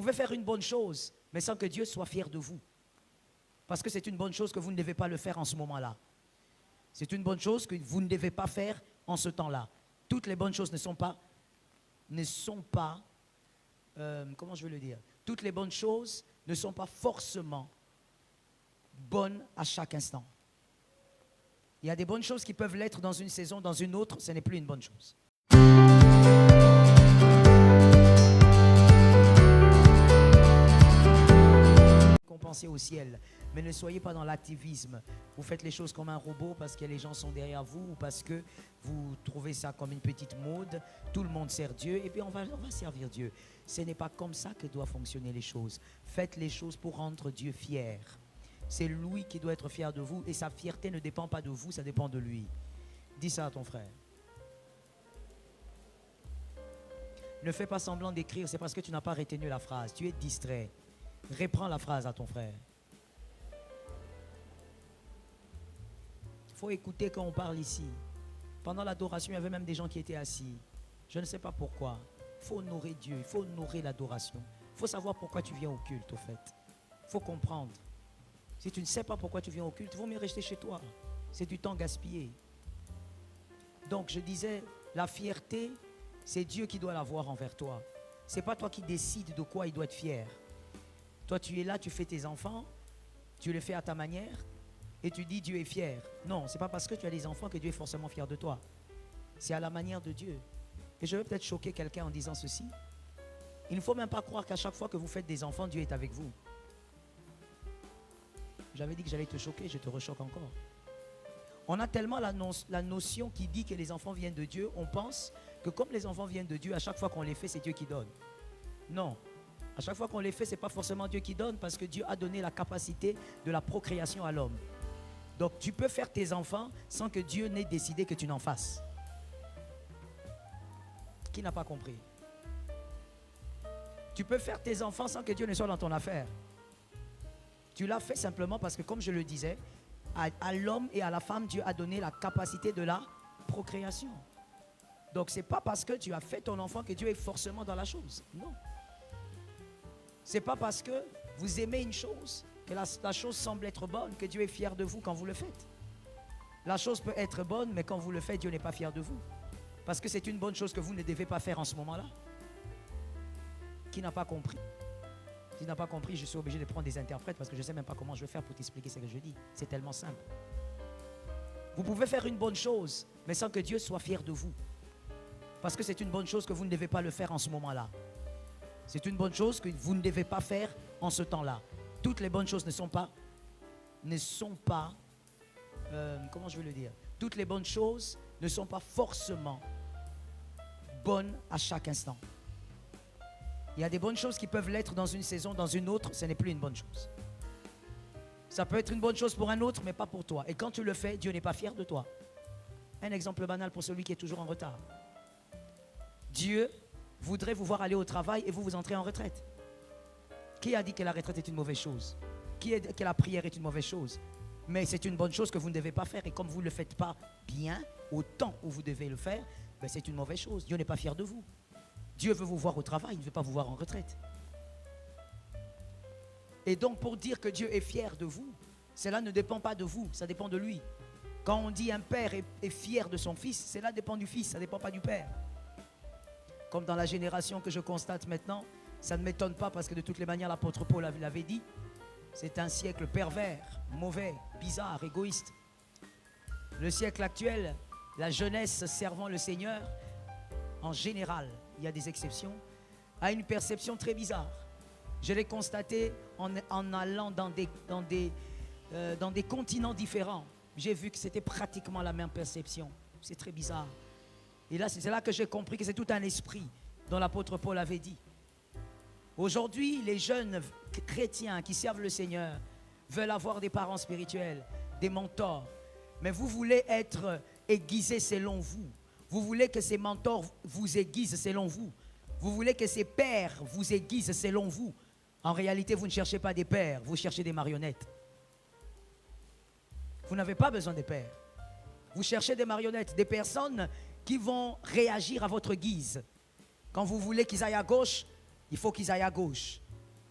pouvez faire une bonne chose, mais sans que Dieu soit fier de vous. Parce que c'est une bonne chose que vous ne devez pas le faire en ce moment-là. C'est une bonne chose que vous ne devez pas faire en ce temps-là. Toutes les bonnes choses ne sont pas comment je veux le dire? Toutes les bonnes choses ne sont pas forcément bonnes à chaque instant. Il y a des bonnes choses qui peuvent l'être dans une saison, dans une autre, ce n'est plus une bonne chose. Compensez au ciel, mais ne soyez pas dans l'activisme. Vous faites les choses comme un robot parce que les gens sont derrière vous ou parce que vous trouvez ça comme une petite mode. Tout le monde sert Dieu et puis on va servir Dieu. Ce n'est pas comme ça que doivent fonctionner les choses. Faites les choses pour rendre Dieu fier. C'est lui qui doit être fier de vous et sa fierté ne dépend pas de vous, ça dépend de lui. Dis ça à ton frère. Ne fais pas semblant d'écrire, c'est parce que tu n'as pas retenu la phrase. Tu es distrait. Reprends la phrase à ton frère. Il faut écouter quand on parle ici. Pendant l'adoration, il y avait même des gens qui étaient assis. Je ne sais pas pourquoi. Il faut honorer Dieu, il faut honorer l'adoration. Il faut savoir pourquoi tu viens au culte, au fait. Il faut comprendre. Si tu ne sais pas pourquoi tu viens au culte, il vaut mieux rester chez toi. C'est du temps gaspillé. Donc, je disais, la fierté, c'est Dieu qui doit l'avoir envers toi. Ce n'est pas toi qui décides de quoi il doit être fier. Toi, tu es là, tu fais tes enfants, tu les fais à ta manière et tu dis Dieu est fier. Non, ce n'est pas parce que tu as des enfants que Dieu est forcément fier de toi. C'est à la manière de Dieu. Et je vais peut-être choquer quelqu'un en disant ceci. Il ne faut même pas croire qu'à chaque fois que vous faites des enfants, Dieu est avec vous. J'avais dit que j'allais te choquer, je te rechoque encore. On a tellement la notion qui dit que les enfants viennent de Dieu, on pense que comme les enfants viennent de Dieu, à chaque fois qu'on les fait, c'est Dieu qui donne. Non. À chaque fois qu'on les fait, ce n'est pas forcément Dieu qui donne parce que Dieu a donné la capacité de la procréation à l'homme. Donc tu peux faire tes enfants sans que Dieu n'ait décidé que tu n'en fasses. Qui n'a pas compris? Tu peux faire tes enfants sans que Dieu ne soit dans ton affaire. Tu l'as fait simplement parce que, comme je le disais, à l'homme et à la femme, Dieu a donné la capacité de la procréation. Donc ce n'est pas parce que tu as fait ton enfant que Dieu est forcément dans la chose. Non. Ce n'est pas parce que vous aimez une chose que la chose semble être bonne que Dieu est fier de vous quand vous le faites. La chose peut être bonne, mais quand vous le faites, Dieu n'est pas fier de vous. Parce que c'est une bonne chose que vous ne devez pas faire en ce moment-là. Qui n'a pas compris? Si tu n'as pas compris, je suis obligé de prendre des interprètes parce que je ne sais même pas comment je vais faire pour t'expliquer ce que je dis. C'est tellement simple. Vous pouvez faire une bonne chose, mais sans que Dieu soit fier de vous. Parce que c'est une bonne chose que vous ne devez pas le faire en ce moment-là. C'est une bonne chose que vous ne devez pas faire en ce temps-là. Toutes les bonnes choses ne sont pas comment je veux le dire? Toutes les bonnes choses ne sont pas forcément bonnes à chaque instant. Il y a des bonnes choses qui peuvent l'être dans une saison, dans une autre, ce n'est plus une bonne chose. Ça peut être une bonne chose pour un autre, mais pas pour toi. Et quand tu le fais, Dieu n'est pas fier de toi. Un exemple banal pour celui qui est toujours en retard. Dieu voudrait vous voir aller au travail et vous entrez en retraite. Qui a dit que la retraite est une mauvaise chose? Qui a dit que la prière est une mauvaise chose? Mais c'est une bonne chose que vous ne devez pas faire. Et comme vous ne le faites pas bien, au temps où vous devez le faire, ben c'est une mauvaise chose. Dieu n'est pas fier de vous. Dieu veut vous voir au travail, il ne veut pas vous voir en retraite. Et donc pour dire que Dieu est fier de vous, cela ne dépend pas de vous, ça dépend de lui. Quand on dit un père est fier de son fils, cela dépend du fils, ça ne dépend pas du père. Comme dans la génération que je constate maintenant, ça ne m'étonne pas parce que de toutes les manières l'apôtre Paul l'avait dit, c'est un siècle pervers, mauvais, bizarre, égoïste. Le siècle actuel, la jeunesse servant le Seigneur, en général, il y a des exceptions, a une perception très bizarre. Je l'ai constaté en allant dans des continents différents. J'ai vu que c'était pratiquement la même perception. C'est très bizarre. Et là, c'est là que j'ai compris que c'est tout un esprit dont l'apôtre Paul avait dit. Aujourd'hui, les jeunes chrétiens qui servent le Seigneur veulent avoir des parents spirituels, des mentors. Mais vous voulez être aiguisés selon vous. Vous voulez que ces mentors vous aiguisent selon vous. Vous voulez que ces pères vous aiguisent selon vous. En réalité, vous ne cherchez pas des pères, vous cherchez des marionnettes. Vous n'avez pas besoin des pères. Vous cherchez des marionnettes, des personnes qui vont réagir à votre guise. Quand vous voulez qu'ils aillent à gauche, il faut qu'ils aillent à gauche.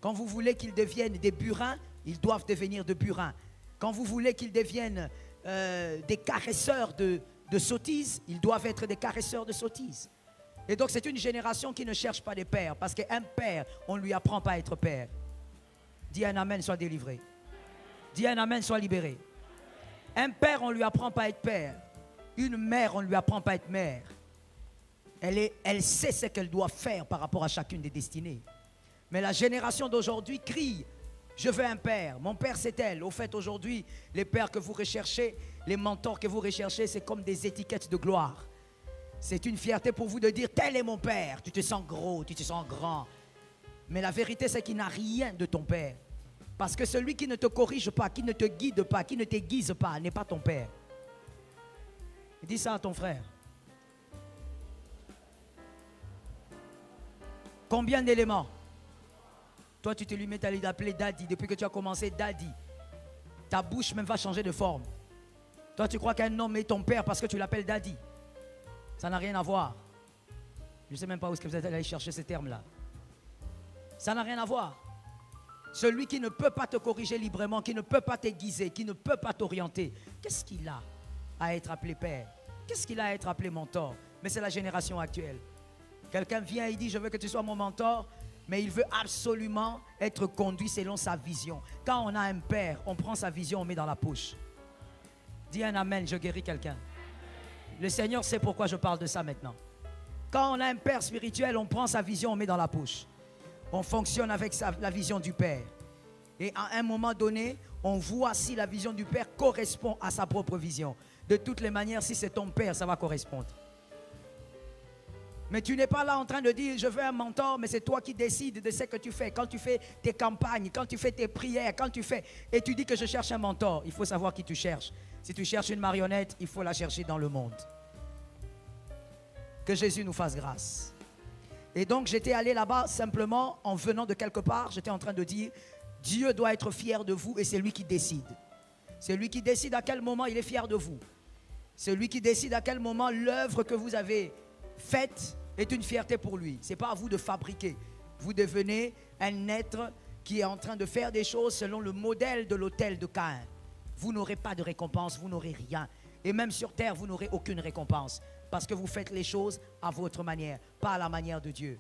Quand vous voulez qu'ils deviennent des burins, ils doivent devenir de burins. Quand vous voulez qu'ils deviennent des caresseurs de sottises, ils doivent être des caresseurs de sottises. Et donc c'est une génération qui ne cherche pas des pères, parce qu'un père, on ne lui apprend pas à être père. Dis un amen, sois délivré. Dis un amen, sois libéré. Un père, on ne lui apprend pas à être père. Une mère, on ne lui apprend pas à être mère. Elle sait ce qu'elle doit faire par rapport à chacune des destinées. Mais la génération d'aujourd'hui crie, je veux un père. Mon père, c'est elle. Au fait, aujourd'hui, les pères que vous recherchez, les mentors que vous recherchez, c'est comme des étiquettes de gloire. C'est une fierté pour vous de dire, tel est mon père. Tu te sens gros, tu te sens grand. Mais la vérité, c'est qu'il n'a rien de ton père. Parce que celui qui ne te corrige pas, qui ne te guide pas, qui ne t'aiguise pas, n'est pas ton père. Dis ça à ton frère. Combien d'éléments? Toi, tu te lui mets à l'appeler Daddy. Depuis que tu as commencé Daddy, ta bouche même va changer de forme. Toi, tu crois qu'un homme est ton père parce que tu l'appelles Daddy. Ça n'a rien à voir. Je ne sais même pas où est-ce que vous êtes allé chercher ces termes-là. Ça n'a rien à voir. Celui qui ne peut pas te corriger librement, qui ne peut pas t'aiguiser, qui ne peut pas t'orienter, qu'est-ce qu'il a à être appelé père? Qu'est-ce qu'il a à être appelé mentor? Mais c'est la génération actuelle. Quelqu'un vient et dit, je veux que tu sois mon mentor, mais il veut absolument être conduit selon sa vision. Quand on a un père, on prend sa vision, on met dans la poche. Dis un amen, je guéris quelqu'un. Le Seigneur sait pourquoi je parle de ça maintenant. Quand on a un père spirituel, on prend sa vision, on met dans la poche. On fonctionne avec la vision du père. Et à un moment donné, on voit si la vision du père correspond à sa propre vision. De toutes les manières, si c'est ton père, ça va correspondre. Mais tu n'es pas là en train de dire, je veux un mentor, mais c'est toi qui décides de ce que tu fais. Quand tu fais tes campagnes, quand tu fais tes prières, quand tu fais... Et tu dis que je cherche un mentor. Il faut savoir qui tu cherches. Si tu cherches une marionnette, il faut la chercher dans le monde. Que Jésus nous fasse grâce. Et donc, j'étais allé là-bas simplement en venant de quelque part. J'étais en train de dire, Dieu doit être fier de vous et c'est lui qui décide. C'est lui qui décide à quel moment il est fier de vous. C'est lui qui décide à quel moment l'œuvre que vous avez faite est une fierté pour lui. Ce n'est pas à vous de fabriquer. Vous devenez un être qui est en train de faire des choses selon le modèle de l'autel de Caïn. Vous n'aurez pas de récompense, vous n'aurez rien. Et même sur terre, vous n'aurez aucune récompense. Parce que vous faites les choses à votre manière, pas à la manière de Dieu.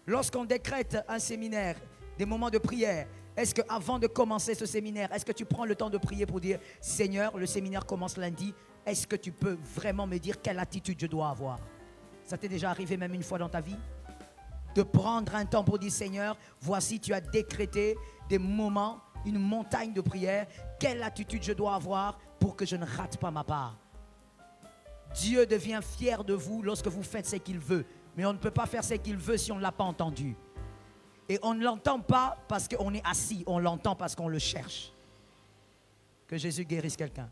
Lorsqu'on décrète un séminaire, des moments de prière, est-ce qu'avant de commencer ce séminaire, est-ce que tu prends le temps de prier pour dire, Seigneur, le séminaire commence lundi, est-ce que tu peux vraiment me dire quelle attitude je dois avoir? Ça t'est déjà arrivé même une fois dans ta vie? De prendre un temps pour dire, Seigneur, voici tu as décrété des moments, une montagne de prière, quelle attitude je dois avoir pour que je ne rate pas ma part? Dieu devient fier de vous lorsque vous faites ce qu'il veut. Mais on ne peut pas faire ce qu'il veut si on ne l'a pas entendu. Et on ne l'entend pas parce qu'on est assis, on l'entend parce qu'on le cherche. Que Jésus guérisse quelqu'un.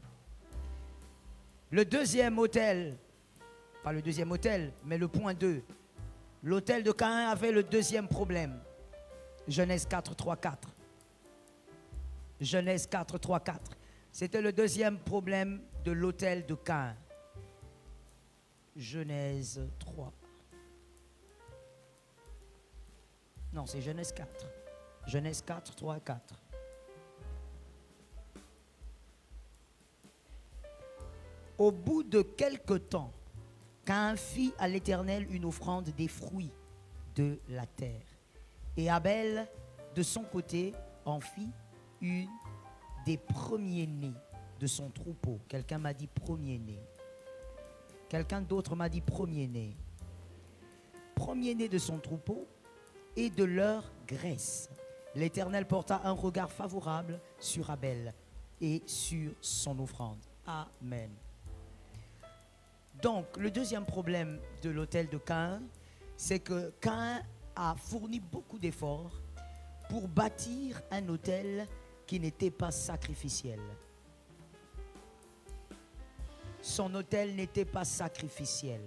Le deuxième autel, pas le deuxième autel, mais le point 2. L'autel de Caïn avait le deuxième problème. Genèse 4, 3, 4. Genèse 4, 3, 4. C'était le deuxième problème de l'autel de Caïn. Genèse 3. Non, c'est Genèse 4. Genèse 4, 3 et 4. Au bout de quelque temps, Caïn fit à l'Éternel une offrande des fruits de la terre. Et Abel, de son côté, en fit une des premiers-nés de son troupeau. Quelqu'un m'a dit premier-né. Quelqu'un d'autre m'a dit premier-né. Premier-né de son troupeau et de leur graisse. L'Éternel porta un regard favorable sur Abel et sur son offrande. Amen. Donc, le deuxième problème de l'autel de Caïn, c'est que Caïn a fourni beaucoup d'efforts pour bâtir un autel qui n'était pas sacrificiel. Son autel n'était pas sacrificiel.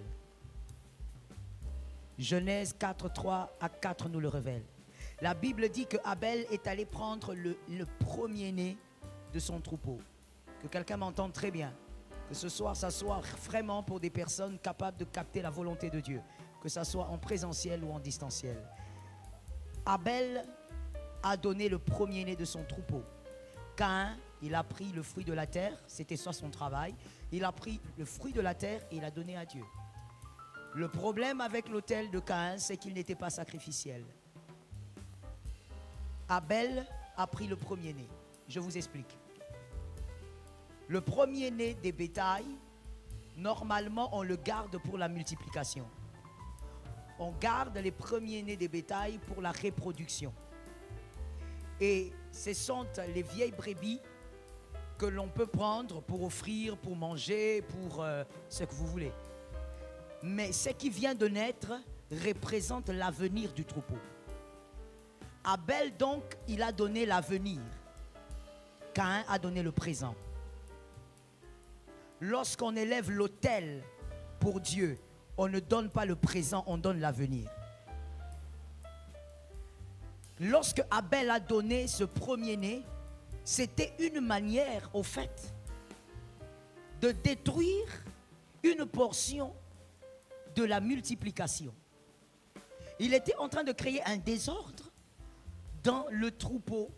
Genèse 4, 3 à 4 nous le révèle. La Bible dit que Abel est allé prendre le premier-né de son troupeau. Que quelqu'un m'entende très bien. Que ce soir, ça soit vraiment pour des personnes capables de capter la volonté de Dieu. Que ça soit en présentiel ou en distanciel. Abel a donné le premier-né de son troupeau. Caïn, il a pris le fruit de la terre, c'était ça son travail. Il a pris le fruit de la terre et il a donné à Dieu. Le problème avec l'autel de Caïn, c'est qu'il n'était pas sacrificiel. Abel a pris le premier-né. Je vous explique. Le premier-né des bétails, normalement, on le garde pour la multiplication. On garde les premiers-nés des bétails pour la reproduction. Et ce sont les vieilles brebis que l'on peut prendre pour offrir, pour manger, pour ce que vous voulez. Mais ce qui vient de naître représente l'avenir du troupeau. Abel, donc, il a donné l'avenir. Caïn a donné le présent. Lorsqu'on élève l'autel pour Dieu, on ne donne pas le présent, on donne l'avenir. Lorsque Abel a donné ce premier-né, c'était une manière, au fait, de détruire une portion de la multiplication. Il était en train de créer un désordre dans le troupeau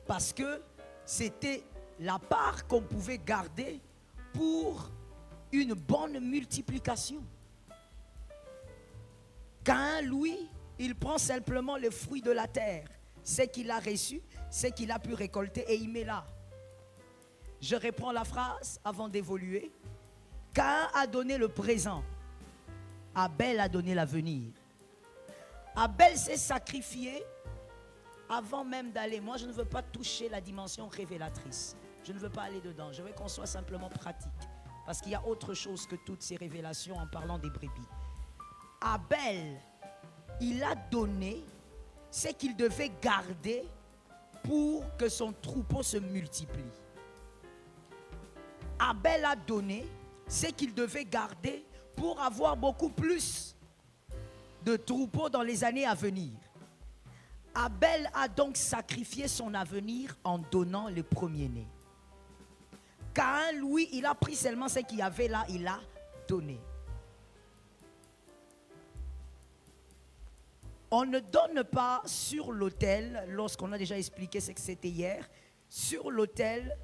parce que c'était la part qu'on pouvait garder pour une bonne multiplication. Caïn, lui, il prend simplement les fruits de la terre, ce qu'il a reçu, ce qu'il a pu récolter et il met là. Je reprends la phrase avant d'évoluer. Caïn a donné le présent. Abel a donné l'avenir. Abel s'est sacrifié avant même d'aller. Moi, je ne veux pas toucher la dimension révélatrice. Je ne veux pas aller dedans. Je veux qu'on soit simplement pratique. Parce qu'il y a autre chose que toutes ces révélations en parlant des brebis. Abel, il a donné ce qu'il devait garder pour que son troupeau se multiplie. Abel a donné ce qu'il devait garder pour avoir beaucoup plus de troupeaux dans les années à venir. Abel a donc sacrifié son avenir en donnant le premier-né. Caïn, lui, il a pris seulement ce qu'il y avait là, il a donné. On ne donne pas sur l'autel, lorsqu'on a déjà expliqué ce que c'était hier, sur l'autel,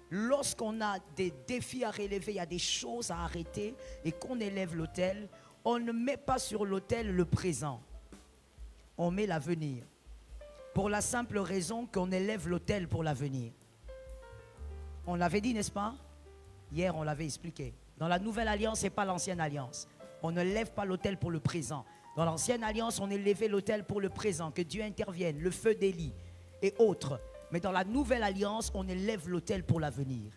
lorsqu'on a des défis à relever, il y a des choses à arrêter et qu'on élève l'autel, on ne met pas sur l'autel le présent, on met l'avenir. Pour la simple raison qu'on élève l'autel pour l'avenir. On l'avait dit, n'est-ce pas? Hier, on l'avait expliqué. Dans la nouvelle alliance, ce n'est pas l'ancienne alliance. On ne lève pas l'autel pour le présent. Dans l'ancienne alliance, on élevait l'autel pour le présent, que Dieu intervienne, le feu d'Élie et autres. Mais dans la nouvelle alliance, on élève l'autel pour l'avenir.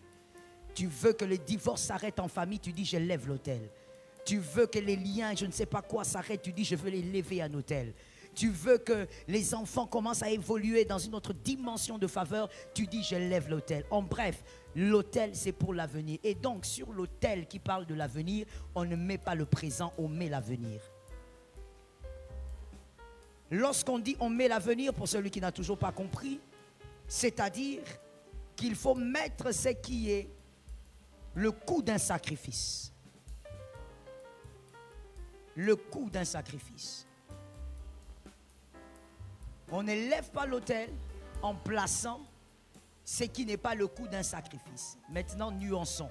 Tu veux que les divorces s'arrêtent en famille, tu dis je lève l'autel. Tu veux que les liens, je ne sais pas quoi, s'arrêtent, tu dis je veux les lever à un autel. Tu veux que les enfants commencent à évoluer dans une autre dimension de faveur, tu dis je lève l'autel. En bref, l'autel c'est pour l'avenir. Et donc sur l'autel qui parle de l'avenir, on ne met pas le présent, on met l'avenir. Lorsqu'on dit on met l'avenir, pour celui qui n'a toujours pas compris, c'est-à-dire qu'il faut mettre ce qui est le coût d'un sacrifice. Le coût d'un sacrifice. On n'élève pas l'autel en plaçant ce qui n'est pas le coût d'un sacrifice. Maintenant, nuançons.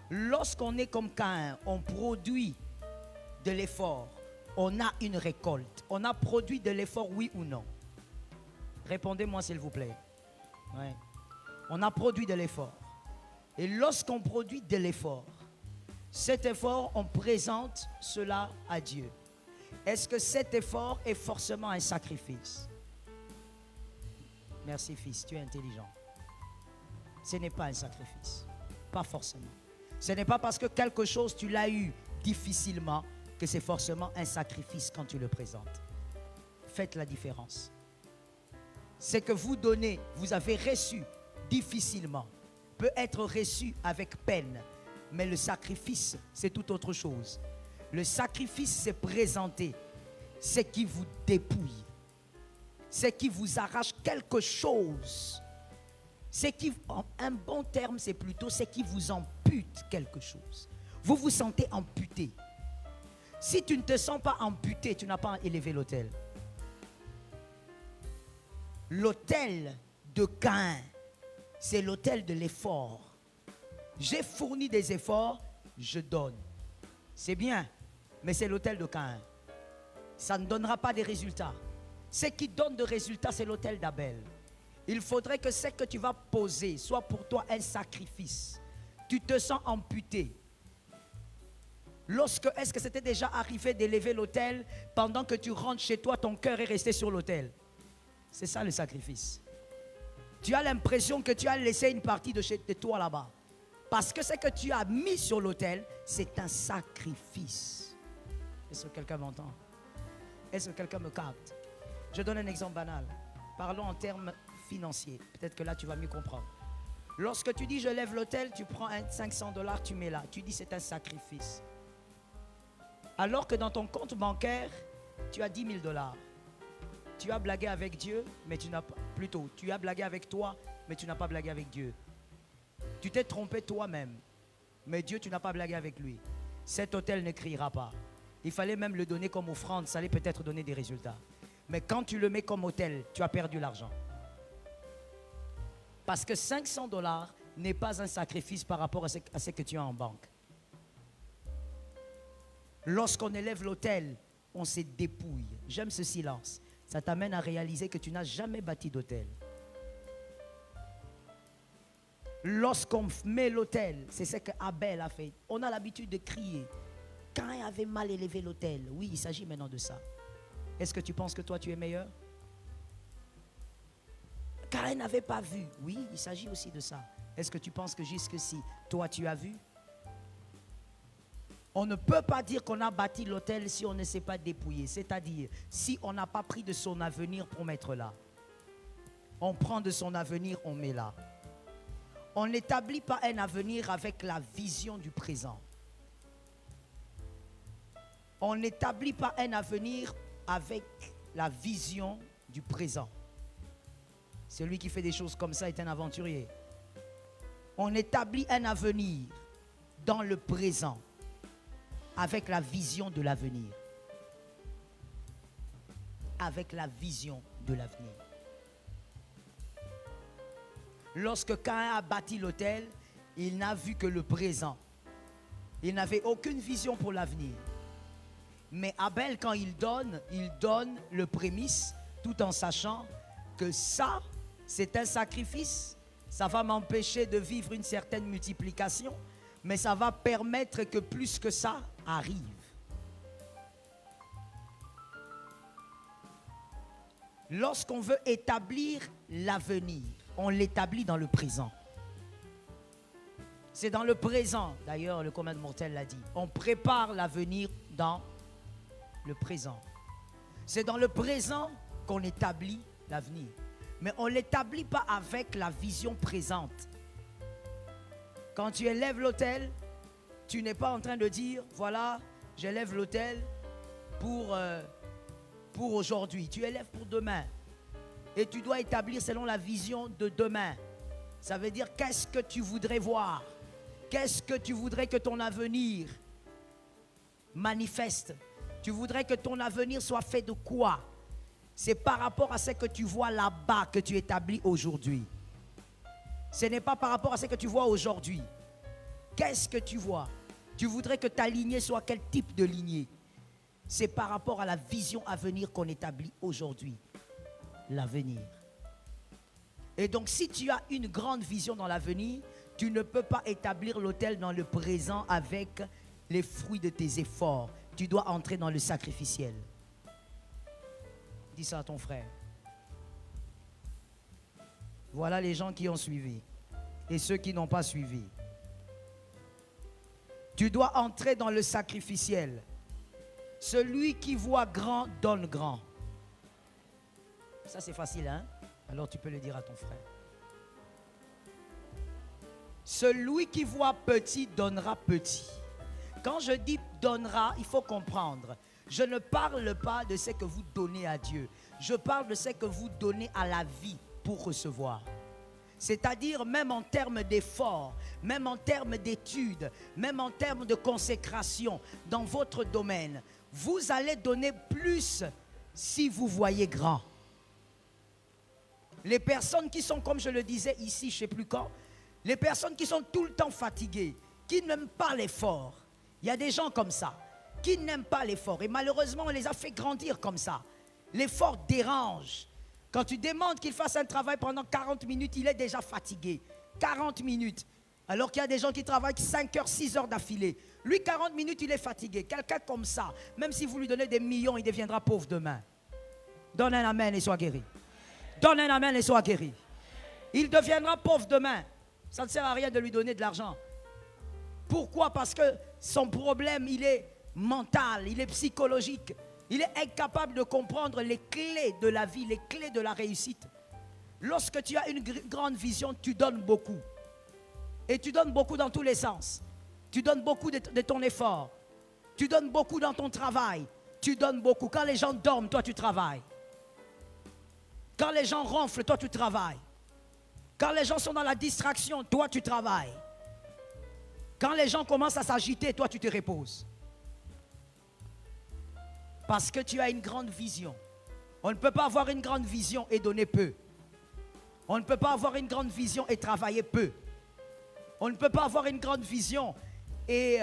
Lorsqu'on est comme Caïn, on produit de l'effort, on a une récolte. On a produit de l'effort, oui ou non? Répondez-moi s'il vous plaît. Ouais. On a produit de l'effort. Et lorsqu'on produit de l'effort, cet effort, on présente cela à Dieu. Est-ce que cet effort est forcément un sacrifice? Merci fils, tu es intelligent. Ce n'est pas un sacrifice. Pas forcément. Ce n'est pas parce que quelque chose tu l'as eu difficilement que c'est forcément un sacrifice quand tu le présentes. Faites la différence. Ce que vous donnez, vous avez reçu difficilement, peut être reçu avec peine. Mais le sacrifice, c'est tout autre chose. Le sacrifice, c'est présenter ce qui vous dépouille, ce qui vous arrache quelque chose. Ce qui, un bon terme, c'est plutôt ce qui vous ampute quelque chose. Vous vous sentez amputé. Si tu ne te sens pas amputé, tu n'as pas élevé l'autel. L'autel de Caïn, c'est l'autel de l'effort. J'ai fourni des efforts, je donne. C'est bien, mais c'est l'autel de Caïn. Ça ne donnera pas des résultats. Ce qui donne des résultats, c'est l'autel d'Abel. Il faudrait que ce que tu vas poser soit pour toi un sacrifice. Tu te sens amputé. Est-ce que c'était déjà arrivé d'élever l'autel pendant que tu rentres chez toi, ton cœur est resté sur l'autel? C'est ça le sacrifice. Tu as l'impression que tu as laissé une partie de toi là-bas. Parce que ce que tu as mis sur l'autel, c'est un sacrifice. Est-ce que quelqu'un m'entend? Est-ce que quelqu'un me capte? Je donne un exemple banal. Parlons en termes financiers. Peut-être que là, tu vas mieux comprendre. Lorsque tu dis je lève l'autel, tu prends $500, tu mets là. Tu dis c'est un sacrifice. Alors que dans ton compte bancaire, tu as $10 000. Tu as blagué avec Dieu, mais tu n'as pas... Plutôt, tu as blagué avec toi, mais tu n'as pas blagué avec Dieu. Tu t'es trompé toi-même, mais Dieu, tu n'as pas blagué avec lui. Cet autel ne criera pas. Il fallait même le donner comme offrande, ça allait peut-être donner des résultats. Mais quand tu le mets comme autel, tu as perdu l'argent. Parce que $500 n'est pas un sacrifice par rapport à ce que tu as en banque. Lorsqu'on élève l'autel, on se dépouille. J'aime ce silence. Ça t'amène à réaliser que tu n'as jamais bâti d'autel. Lorsqu'on met l'autel, c'est ce qu'Abel a fait. On a l'habitude de crier. Caïn avait mal élevé l'autel. Oui, il s'agit maintenant de ça. Est-ce que tu penses que toi tu es meilleur? Caïn n'avait pas vu. Oui, il s'agit aussi de ça. Est-ce que tu penses que jusqu'ici, toi tu as vu? On ne peut pas dire qu'on a bâti l'autel si on ne s'est pas dépouillé. C'est-à-dire, si on n'a pas pris de son avenir pour mettre là. On prend de son avenir, on met là. On n'établit pas un avenir avec la vision du présent. On n'établit pas un avenir avec la vision du présent. Celui qui fait des choses comme ça est un aventurier. On établit un avenir dans le présent avec la vision de l'avenir. Avec la vision de l'avenir. Lorsque Caïn a bâti l'autel, il n'a vu que le présent. Il n'avait aucune vision pour l'avenir. Mais Abel, quand il donne le prémisse, tout en sachant que ça, c'est un sacrifice. Ça va m'empêcher de vivre une certaine multiplication, mais ça va permettre que plus que ça arrive. Lorsqu'on veut établir l'avenir, on l'établit dans le présent. C'est dans le présent, d'ailleurs le commun mortel l'a dit, on prépare l'avenir dans le présent. C'est dans le présent qu'on établit l'avenir. Mais on ne l'établit pas avec la vision présente. Quand tu élèves l'autel, tu n'es pas en train de dire, voilà, j'élève l'autel pour aujourd'hui. Tu élèves pour demain. Et tu dois établir selon la vision de demain. Ça veut dire, qu'est-ce que tu voudrais voir? Qu'est-ce que tu voudrais que ton avenir manifeste? Tu voudrais que ton avenir soit fait de quoi? C'est par rapport à ce que tu vois là-bas que tu établis aujourd'hui. Ce n'est pas par rapport à ce que tu vois aujourd'hui. Qu'est-ce que tu vois? Tu voudrais que ta lignée soit quel type de lignée? C'est par rapport à la vision à venir qu'on établit aujourd'hui. L'avenir. Et donc si tu as une grande vision dans l'avenir, tu ne peux pas établir l'autel dans le présent avec les fruits de tes efforts. Tu dois entrer dans le sacrificiel. Dis ça à ton frère. Voilà les gens qui ont suivi et ceux qui n'ont pas suivi. Tu dois entrer dans le sacrificiel. Celui qui voit grand donne grand. Ça c'est facile, hein? Alors tu peux le dire à ton frère. Celui qui voit petit donnera petit. Quand je dis donnera, il faut comprendre. Je ne parle pas de ce que vous donnez à Dieu. Je parle de ce que vous donnez à la vie pour recevoir. C'est-à-dire même en termes d'efforts, même en termes d'études, même en termes de consécration dans votre domaine. Vous allez donner plus si vous voyez grand. Les personnes qui sont, comme je le disais ici, je ne sais plus quand, les personnes qui sont tout le temps fatiguées, qui n'aiment pas l'effort. Il y a des gens comme ça, qui n'aiment pas l'effort. Et malheureusement, on les a fait grandir comme ça. L'effort dérange. Quand tu demandes qu'il fasse un travail pendant 40 minutes, il est déjà fatigué. 40 minutes. Alors qu'il y a des gens qui travaillent 5 heures, 6 heures d'affilée. Lui, 40 minutes, il est fatigué. Quelqu'un comme ça, même si vous lui donnez des millions, il deviendra pauvre demain. Donne un amen et sois guéri. Donne un amen et sois guéri. Il deviendra pauvre demain. Ça ne sert à rien de lui donner de l'argent. Pourquoi? Parce que son problème, il est mental, il est psychologique. Il est incapable de comprendre les clés de la vie, les clés de la réussite. Lorsque tu as une grande vision, tu donnes beaucoup. Et tu donnes beaucoup dans tous les sens. Tu donnes beaucoup de ton effort. Tu donnes beaucoup dans ton travail. Tu donnes beaucoup. Quand les gens dorment, toi tu travailles. Quand les gens ronflent, toi tu travailles. Quand les gens sont dans la distraction, toi tu travailles. Quand les gens commencent à s'agiter, toi tu te reposes. Parce que tu as une grande vision. On ne peut pas avoir une grande vision et donner peu. On ne peut pas avoir une grande vision et travailler peu. On ne peut pas avoir une grande vision et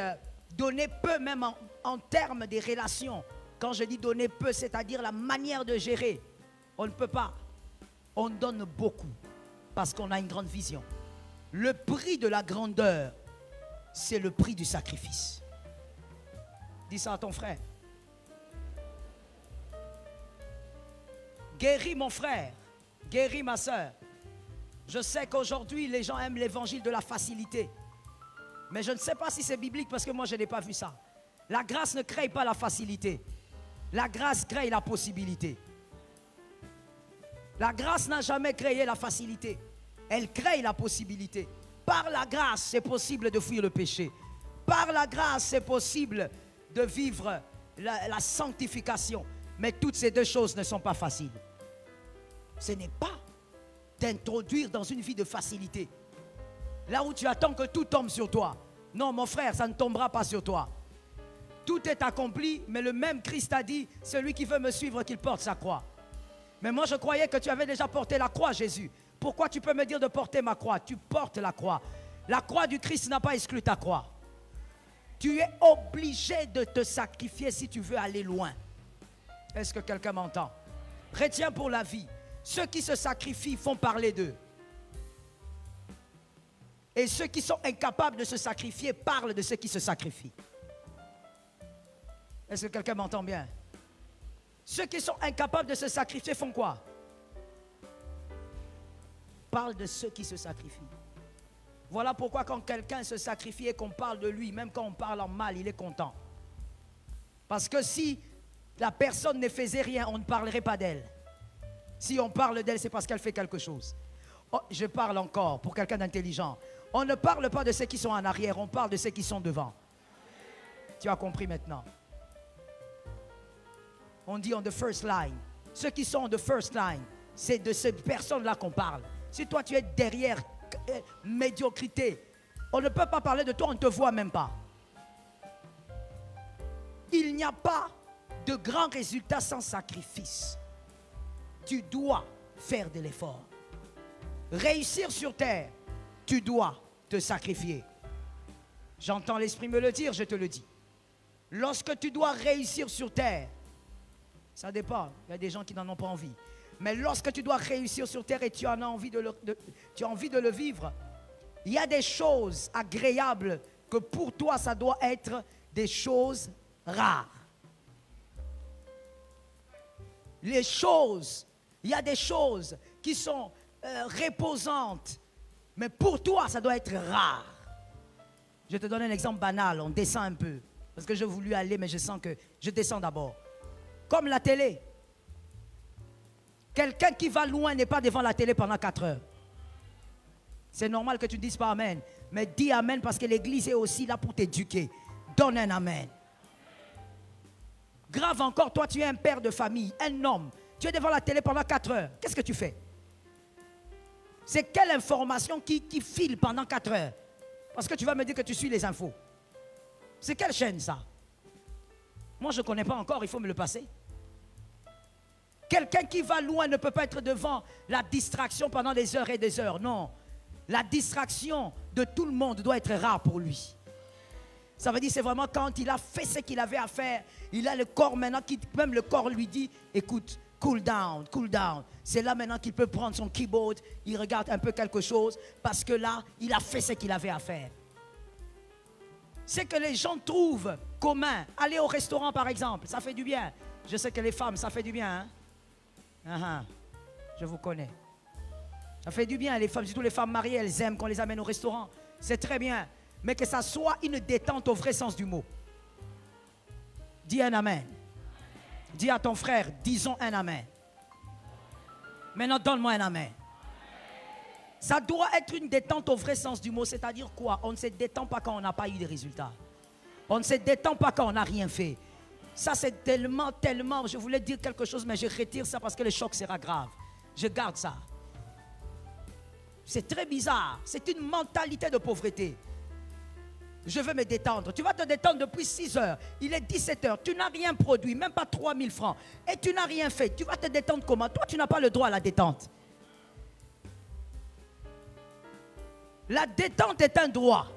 donner peu même en termes des relations. Quand je dis donner peu, c'est-à-dire la manière de gérer. On ne peut pas. On donne beaucoup parce qu'on a une grande vision. Le prix de la grandeur, c'est le prix du sacrifice. Dis ça à ton frère. Guéris mon frère, guéris ma soeur. Je sais qu'aujourd'hui, les gens aiment l'évangile de la facilité. Mais je ne sais pas si c'est biblique parce que moi, je n'ai pas vu ça. La grâce ne crée pas la facilité. La grâce crée la possibilité. La grâce n'a jamais créé la facilité. Elle crée la possibilité. Par la grâce, c'est possible de fuir le péché. Par la grâce, c'est possible de vivre la sanctification. Mais toutes ces deux choses ne sont pas faciles. Ce n'est pas t'introduire dans une vie de facilité. Là où tu attends que tout tombe sur toi. Non, mon frère, ça ne tombera pas sur toi. Tout est accompli, mais le même Christ a dit, celui qui veut me suivre, qu'il porte sa croix. Mais moi, je croyais que tu avais déjà porté la croix, Jésus. Pourquoi tu peux me dire de porter ma croix? Tu portes la croix. La croix du Christ n'a pas exclu ta croix. Tu es obligé de te sacrifier si tu veux aller loin. Est-ce que quelqu'un m'entend? Retiens pour la vie. Ceux qui se sacrifient font parler d'eux. Et ceux qui sont incapables de se sacrifier parlent de ceux qui se sacrifient. Est-ce que quelqu'un m'entend bien? Ceux qui sont incapables de se sacrifier font quoi? Parlent de ceux qui se sacrifient. Voilà pourquoi quand quelqu'un se sacrifie et qu'on parle de lui, même quand on parle en mal, il est content. Parce que si la personne ne faisait rien, on ne parlerait pas d'elle. Si on parle d'elle, c'est parce qu'elle fait quelque chose. Oh, je parle encore pour quelqu'un d'intelligent. On ne parle pas de ceux qui sont en arrière, on parle de ceux qui sont devant. Tu as compris maintenant? On dit on the first line. Ceux qui sont on the first line, c'est de ces personnes-là qu'on parle. Si toi tu es derrière médiocrité, on ne peut pas parler de toi, on ne te voit même pas. Il n'y a pas de grands résultats sans sacrifice. Tu dois faire de l'effort. Réussir sur terre, tu dois te sacrifier. J'entends l'Esprit me le dire, je te le dis. Lorsque tu dois réussir sur terre, ça dépend, il y a des gens qui n'en ont pas envie. Mais lorsque tu dois réussir sur terre et tu en as envie tu as envie de le vivre, il y a des choses agréables que pour toi, ça doit être des choses rares. Les choses, il y a des choses qui sont reposantes, mais pour toi, ça doit être rare. Je te donne un exemple banal, on descend un peu, parce que j'ai voulu aller, mais je sens que je descends d'abord. Comme la télé. Quelqu'un qui va loin n'est pas devant la télé pendant 4 heures. C'est normal que tu ne dises pas amen, mais dis amen parce que l'église est aussi là pour t'éduquer. Donne un amen. Grave encore, toi tu es un père de famille, un homme. Tu es devant la télé pendant 4 heures. Qu'est-ce que tu fais? C'est quelle information qui file pendant 4 heures? Parce que tu vas me dire que tu suis les infos. C'est quelle chaîne ça? Moi je ne connais pas encore, il faut me le passer. Quelqu'un qui va loin ne peut pas être devant la distraction pendant des heures et des heures. Non. La distraction de tout le monde doit être rare pour lui. Ça veut dire c'est vraiment quand il a fait ce qu'il avait à faire. Il a le corps maintenant, même le corps lui dit, écoute, cool down, cool down. C'est là maintenant qu'il peut prendre son keyboard, il regarde un peu quelque chose, parce que là, il a fait ce qu'il avait à faire. C'est que les gens trouvent commun. Aller au restaurant par exemple, ça fait du bien. Je sais que les femmes, ça fait du bien. Hein? Je vous connais. Ça fait du bien, les femmes, surtout les femmes mariées, elles aiment qu'on les amène au restaurant. C'est très bien. Mais que ça soit une détente au vrai sens du mot. Dis un amen. Dis à ton frère, disons un amen. Maintenant, donne-moi un amen. Ça doit être une détente au vrai sens du mot. C'est-à-dire quoi? On ne se détend pas quand on n'a pas eu de résultats. On ne se détend pas quand on n'a rien fait. Ça, c'est tellement, je voulais dire quelque chose, mais je retire ça parce que le choc sera grave. Je garde ça. C'est très bizarre. C'est une mentalité de pauvreté. Je veux me détendre. Tu vas te détendre depuis 6 heures. Il est 17 heures. Tu n'as rien produit, même pas 3000 francs. Et tu n'as rien fait. Tu vas te détendre comment? Toi, tu n'as pas le droit à la détente. La détente est un droit.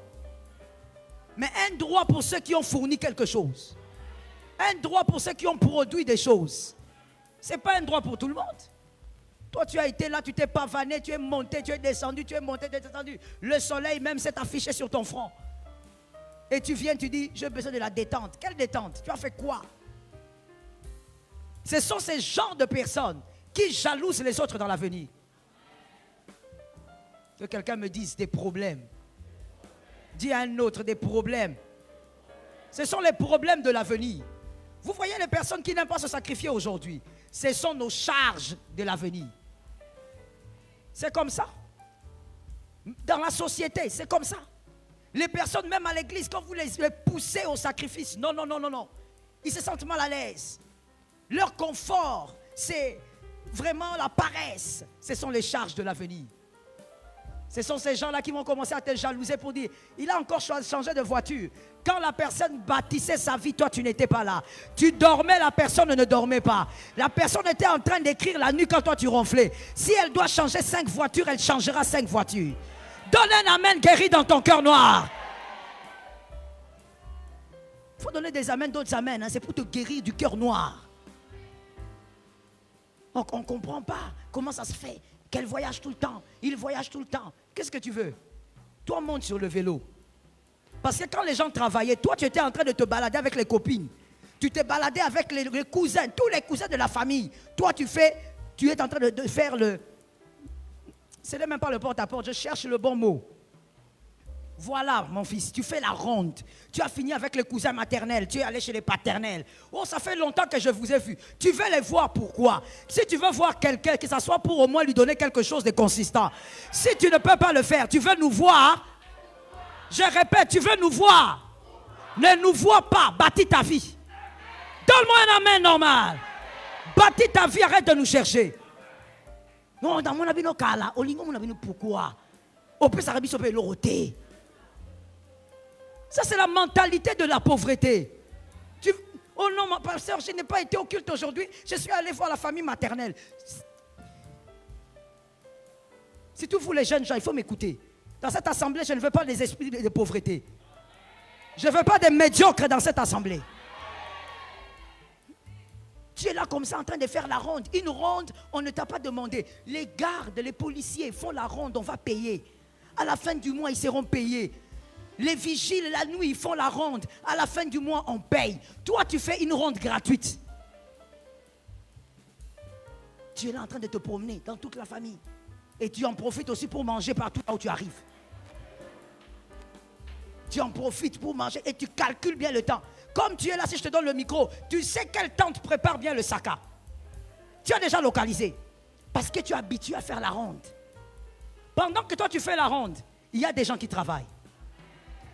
Mais un droit pour ceux qui ont fourni quelque chose. Un droit pour ceux qui ont produit des choses. Ce n'est pas un droit pour tout le monde. Toi, tu as été là, tu t'es pavané, tu es monté, tu es descendu, tu es monté, tu es descendu. Le soleil même s'est affiché sur ton front. Et tu viens, tu dis, j'ai besoin de la détente. Quelle détente? Tu as fait quoi? Ce sont ces genres de personnes qui jalousent les autres dans l'avenir. Que quelqu'un me dise des problèmes. Dis à un autre des problèmes. Ce sont les problèmes de l'avenir. Vous voyez les personnes qui n'aiment pas se sacrifier aujourd'hui. Ce sont nos charges de l'avenir. C'est comme ça. Dans la société, c'est comme ça. Les personnes, même à l'église, quand vous les poussez au sacrifice, non. Ils se sentent mal à l'aise. Leur confort, c'est vraiment la paresse. Ce sont les charges de l'avenir. Ce sont ces gens-là qui vont commencer à te jalouser pour dire, il a encore changé de voiture. Quand la personne bâtissait sa vie, toi tu n'étais pas là. Tu dormais, la personne ne dormait pas. La personne était en train d'écrire la nuit quand toi tu ronflais. Si elle doit changer 5 voitures, elle changera 5 voitures. Donne un amen guéri dans ton cœur noir. Il faut donner des amens, d'autres amens. C'est pour te guérir du cœur noir. Donc on ne comprend pas comment ça se fait qu'elle voyage tout le temps. Il voyage tout le temps. Qu'est-ce que tu veux? Toi, monte sur le vélo. Parce que quand les gens travaillaient, toi, tu étais en train de te balader avec les copines. Tu t'es baladé avec les cousins, tous les cousins de la famille. Toi, tu es en train de faire le... Ce n'est même pas le porte-à-porte, je cherche le bon mot. Voilà, mon fils, tu fais la ronde. Tu as fini avec les cousins maternels, tu es allé chez les paternels. Oh, ça fait longtemps que je vous ai vu. Tu veux les voir, pourquoi? Si tu veux voir quelqu'un, que ça soit pour au moins lui donner quelque chose de consistant. Si tu ne peux pas le faire, tu veux nous voir. Je répète, tu veux nous voir. Ne nous vois pas, bâtis ta vie. Donne-moi un amen normal. Bâtis ta vie, arrête de nous chercher. Non, dans mon avis, pourquoi? Au plus, ça rabisse au pays, l'oroté. Ça, c'est la mentalité de la pauvreté. Oh non, ma pasteur, je n'ai pas été au culte aujourd'hui. Je suis allé voir la famille maternelle. Si tous vous les jeunes gens, il faut m'écouter. Dans cette assemblée, je ne veux pas des esprits de pauvreté. Je ne veux pas des médiocres dans cette assemblée. Tu es là comme ça en train de faire la ronde. Une ronde, on ne t'a pas demandé. Les gardes, les policiers font la ronde, on va payer. À la fin du mois, ils seront payés. Les vigiles, la nuit, ils font la ronde. À la fin du mois, on paye. Toi, tu fais une ronde gratuite. Tu es là en train de te promener dans toute la famille. Et tu en profites aussi pour manger partout là où tu arrives. Tu en profites pour manger et tu calcules bien le temps. Comme tu es là, si je te donne le micro, tu sais quel temps te prépare bien le saka. Tu as déjà localisé. Parce que tu es habitué à faire la ronde. Pendant que toi tu fais la ronde, il y a des gens qui travaillent.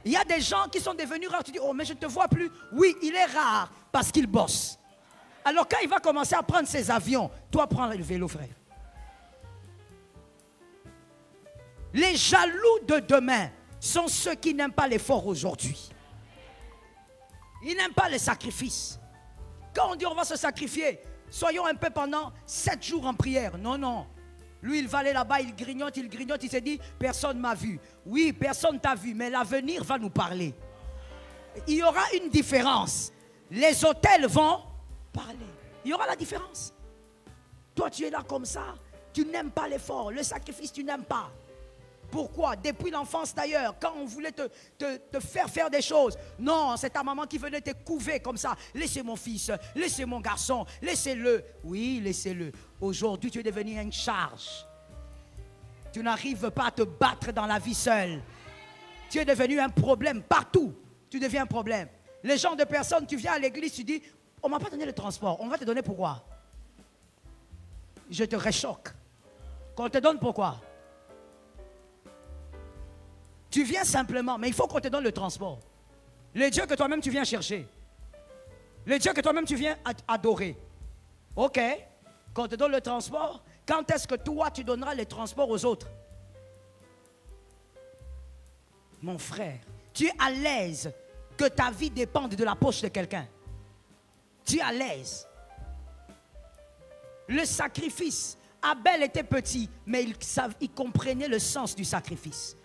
Il y a des gens qui sont devenus rares. Tu dis, oh mais je ne te vois plus. Oui, il est rare parce qu'il bosse. Alors quand il va commencer à prendre ses avions, toi prends le vélo, frère. Les jaloux de demain sont ceux qui n'aiment pas l'effort aujourd'hui. Ils n'aiment pas les sacrifices. Quand on dit on va se sacrifier, Soyons un peu pendant 7 jours en prière. Non, non. Lui, il va aller là-bas, il grignote, il s'est dit, personne ne m'a vu. Oui, personne ne t'a vu, mais l'avenir va nous parler. Il y aura une différence. Les hôtels vont parler. Il y aura la différence. Toi, tu es là comme ça. Tu n'aimes pas l'effort. Le sacrifice, tu n'aimes pas. Pourquoi? Depuis l'enfance d'ailleurs, quand on voulait te faire des choses. Non, c'est ta maman qui venait te couver comme ça. Laissez mon fils, laissez mon garçon, laissez-le. Oui, laissez-le. Aujourd'hui, tu es devenu une charge. Tu n'arrives pas à te battre dans la vie seule. Tu es devenu un problème partout. Tu deviens un problème. Les gens de personnes, tu viens à l'église, tu dis, on ne m'a pas donné le transport. On va te donner pourquoi? Je te réchoque. Qu'on te donne pourquoi? Tu viens simplement, mais il faut qu'on te donne le transport. Le Dieu que toi-même tu viens chercher. Le Dieu que toi-même tu viens adorer. Ok, qu'on te donne le transport, quand est-ce que toi tu donneras le transport aux autres? Mon frère, tu es à l'aise que ta vie dépende de la poche de quelqu'un. Tu es à l'aise. Le sacrifice. Abel était petit, mais il comprenait le sens du sacrifice.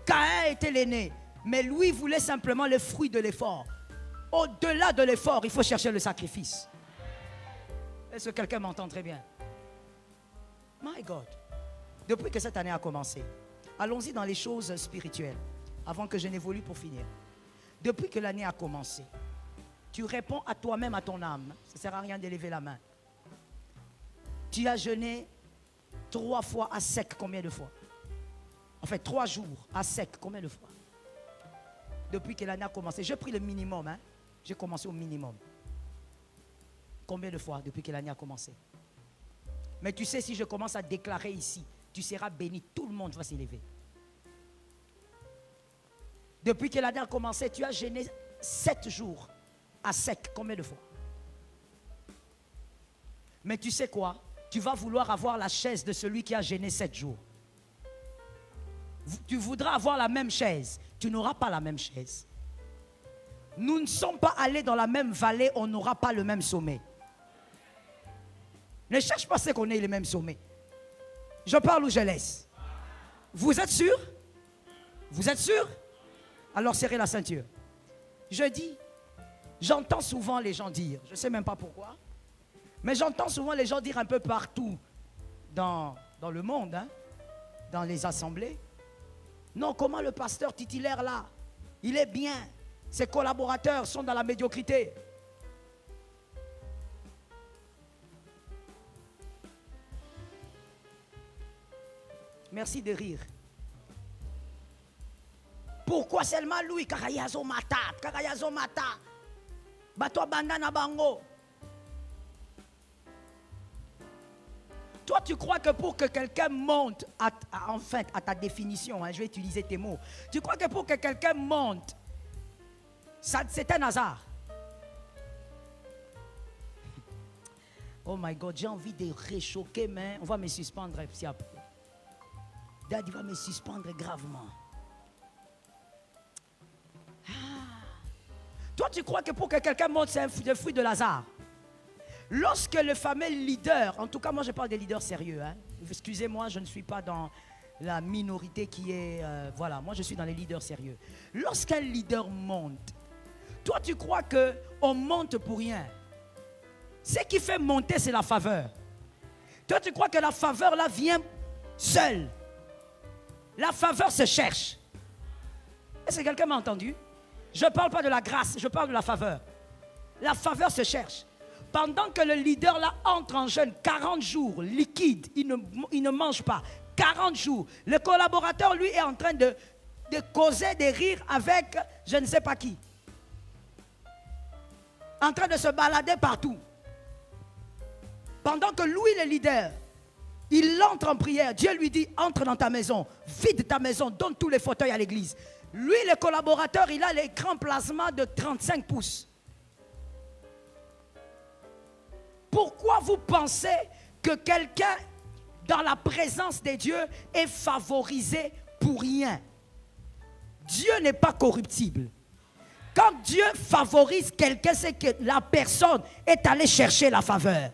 Caïn était l'aîné, mais lui voulait simplement le fruit de l'effort. Au-delà de l'effort, il faut chercher le sacrifice. Est-ce que quelqu'un m'entend très bien? My God. Depuis que cette année a commencé, allons-y dans les choses spirituelles, avant que je n'évolue pour finir. Depuis que l'année a commencé, tu réponds à toi-même, à ton âme. Ça ne sert à rien d'élever la main. Tu as jeûné 3 fois à sec, combien de fois? En fait, 3 jours à sec, combien de fois? Depuis que l'année a commencé, j'ai pris le minimum, hein? J'ai commencé au minimum. Combien de fois depuis que l'année a commencé? Mais tu sais, si je commence à déclarer ici, tu seras béni, tout le monde va s'élever. Depuis que l'année a commencé, tu as jeûné 7 jours à sec, combien de fois? Mais tu sais quoi? Tu vas vouloir avoir la chaise de celui qui a jeûné 7 jours. Tu voudras avoir la même chaise. Tu n'auras pas la même chaise. Nous ne sommes pas allés dans la même vallée, on n'aura pas le même sommet. Ne cherche pas ce qu'on ait le même sommet. Je parle ou je laisse? Vous êtes sûr? Vous êtes sûr? Alors serrez la ceinture. Je dis, j'entends souvent les gens dire, je ne sais même pas pourquoi, mais j'entends souvent les gens dire un peu partout dans le monde, hein, dans les assemblées. Non, comment le pasteur titulaire là, il est bien. Ses collaborateurs sont dans la médiocrité. Merci de rire. Pourquoi seulement lui? Karayazo mata, karayazo mata. Bato bandana bango. Toi, tu crois que pour que quelqu'un monte, à ta définition, hein, je vais utiliser tes mots. Tu crois que pour que quelqu'un monte, c'est un hasard? Oh my God, j'ai envie de réchoquer, mais on va me suspendre si après. Daddy va me suspendre gravement. Toi, tu crois que pour que quelqu'un monte, c'est un fruit de hasard? Lorsque le fameux leader, en tout cas moi je parle des leaders sérieux, hein. Excusez-moi, je ne suis pas dans la minorité qui est, voilà, moi je suis dans les leaders sérieux. Lorsqu'un leader monte, toi tu crois qu'on monte pour rien? Ce qui fait monter, c'est la faveur. Toi tu crois que la faveur là vient seule? La faveur se cherche. Est-ce que quelqu'un m'a entendu? Je ne parle pas de la grâce, je parle de la faveur. La faveur se cherche. Pendant que le leader là entre en jeûne 40 jours, liquide, il ne mange pas. 40 jours. Le collaborateur, lui, est en train de causer, de rire avec je ne sais pas qui. En train de se balader partout. Pendant que lui, le leader, il entre en prière. Dieu lui dit, entre dans ta maison, vide ta maison, donne tous les fauteuils à l'église. Lui, le collaborateur, il a l'écran plasma de 35 pouces. Pourquoi vous pensez que quelqu'un dans la présence de Dieu est favorisé pour rien? Dieu n'est pas corruptible. Quand Dieu favorise quelqu'un, c'est que la personne est allée chercher la faveur.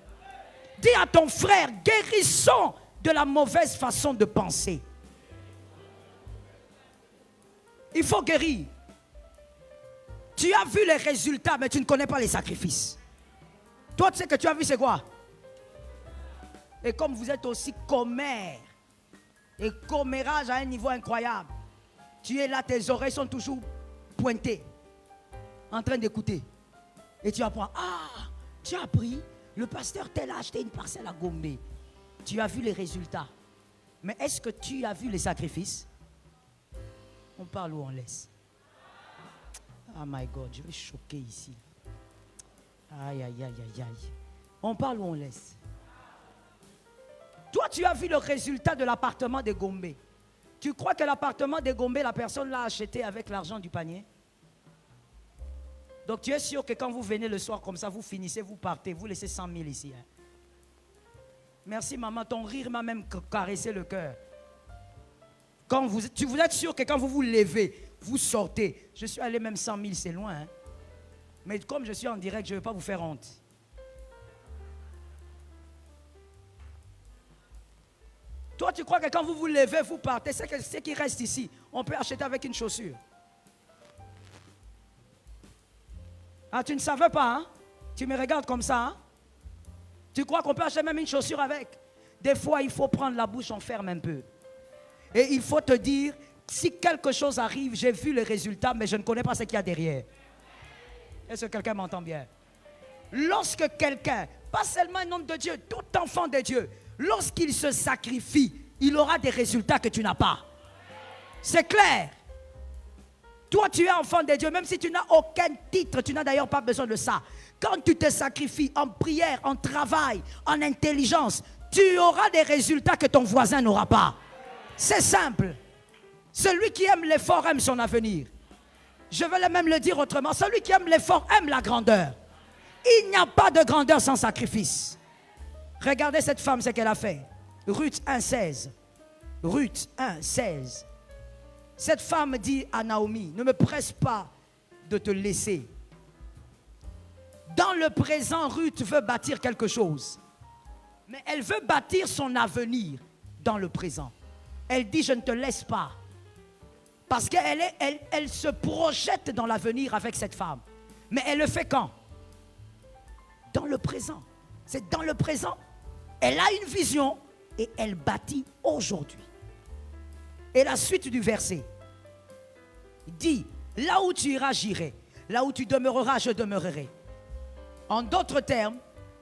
Dis à ton frère, guérissons de la mauvaise façon de penser. Il faut guérir. Tu as vu les résultats, mais tu ne connais pas les sacrifices. Toi, tu sais que tu as vu, c'est quoi? Et comme vous êtes aussi commère, et commérage à un niveau incroyable, tu es là, tes oreilles sont toujours pointées, en train d'écouter. Et tu apprends, ah, tu as appris, le pasteur tel a acheté une parcelle à Gombe. Tu as vu les résultats. Mais est-ce que tu as vu les sacrifices? On parle ou on laisse? Oh my God, je vais choquer ici. Aïe, aïe, aïe, aïe, aïe. On parle ou on laisse? Toi, tu as vu le résultat de l'appartement de Gombe. Tu crois que l'appartement de Gombe, la personne l'a acheté avec l'argent du panier? Donc tu es sûr que quand vous venez le soir comme ça, vous finissez, vous partez, vous laissez 100 000 ici. Hein? Merci maman, ton rire m'a même caressé le cœur. Quand vous êtes sûr que quand vous vous levez, vous sortez. Je suis allé même 100 000, c'est loin. Hein? Mais comme je suis en direct, je ne vais pas vous faire honte. Toi, tu crois que quand vous vous levez, vous partez, c'est ce qui reste ici. On peut acheter avec une chaussure. Ah, tu ne savais pas, hein? Tu me regardes comme ça, hein? Tu crois qu'on peut acheter même une chaussure avec? Des fois, il faut prendre la bouche, on ferme un peu. Et il faut te dire, si quelque chose arrive, j'ai vu les résultats, mais je ne connais pas ce qu'il y a derrière. Est-ce que quelqu'un m'entend bien? Lorsque quelqu'un, pas seulement un homme de Dieu, tout enfant de Dieu, lorsqu'il se sacrifie, il aura des résultats que tu n'as pas. C'est clair. Toi, tu es enfant de Dieu, même si tu n'as aucun titre, tu n'as d'ailleurs pas besoin de ça. Quand tu te sacrifies en prière, en travail, en intelligence, tu auras des résultats que ton voisin n'aura pas. C'est simple. Celui qui aime l'effort aime son avenir. Je vais même le dire autrement. Celui qui aime l'effort aime la grandeur. Il n'y a pas de grandeur sans sacrifice. Regardez cette femme, ce qu'elle a fait. Ruth 1,16. Ruth 1,16. Cette femme dit à Naomi, ne me presse pas de te laisser. Dans le présent, Ruth veut bâtir quelque chose. Mais elle veut bâtir son avenir dans le présent. Elle dit, je ne te laisse pas. Parce qu'elle se projette dans l'avenir avec cette femme. Mais elle le fait quand? Dans le présent. C'est dans le présent. Elle a une vision et elle bâtit aujourd'hui. Et la suite du verset dit, là où tu iras, j'irai. Là où tu demeureras, je demeurerai. En d'autres termes,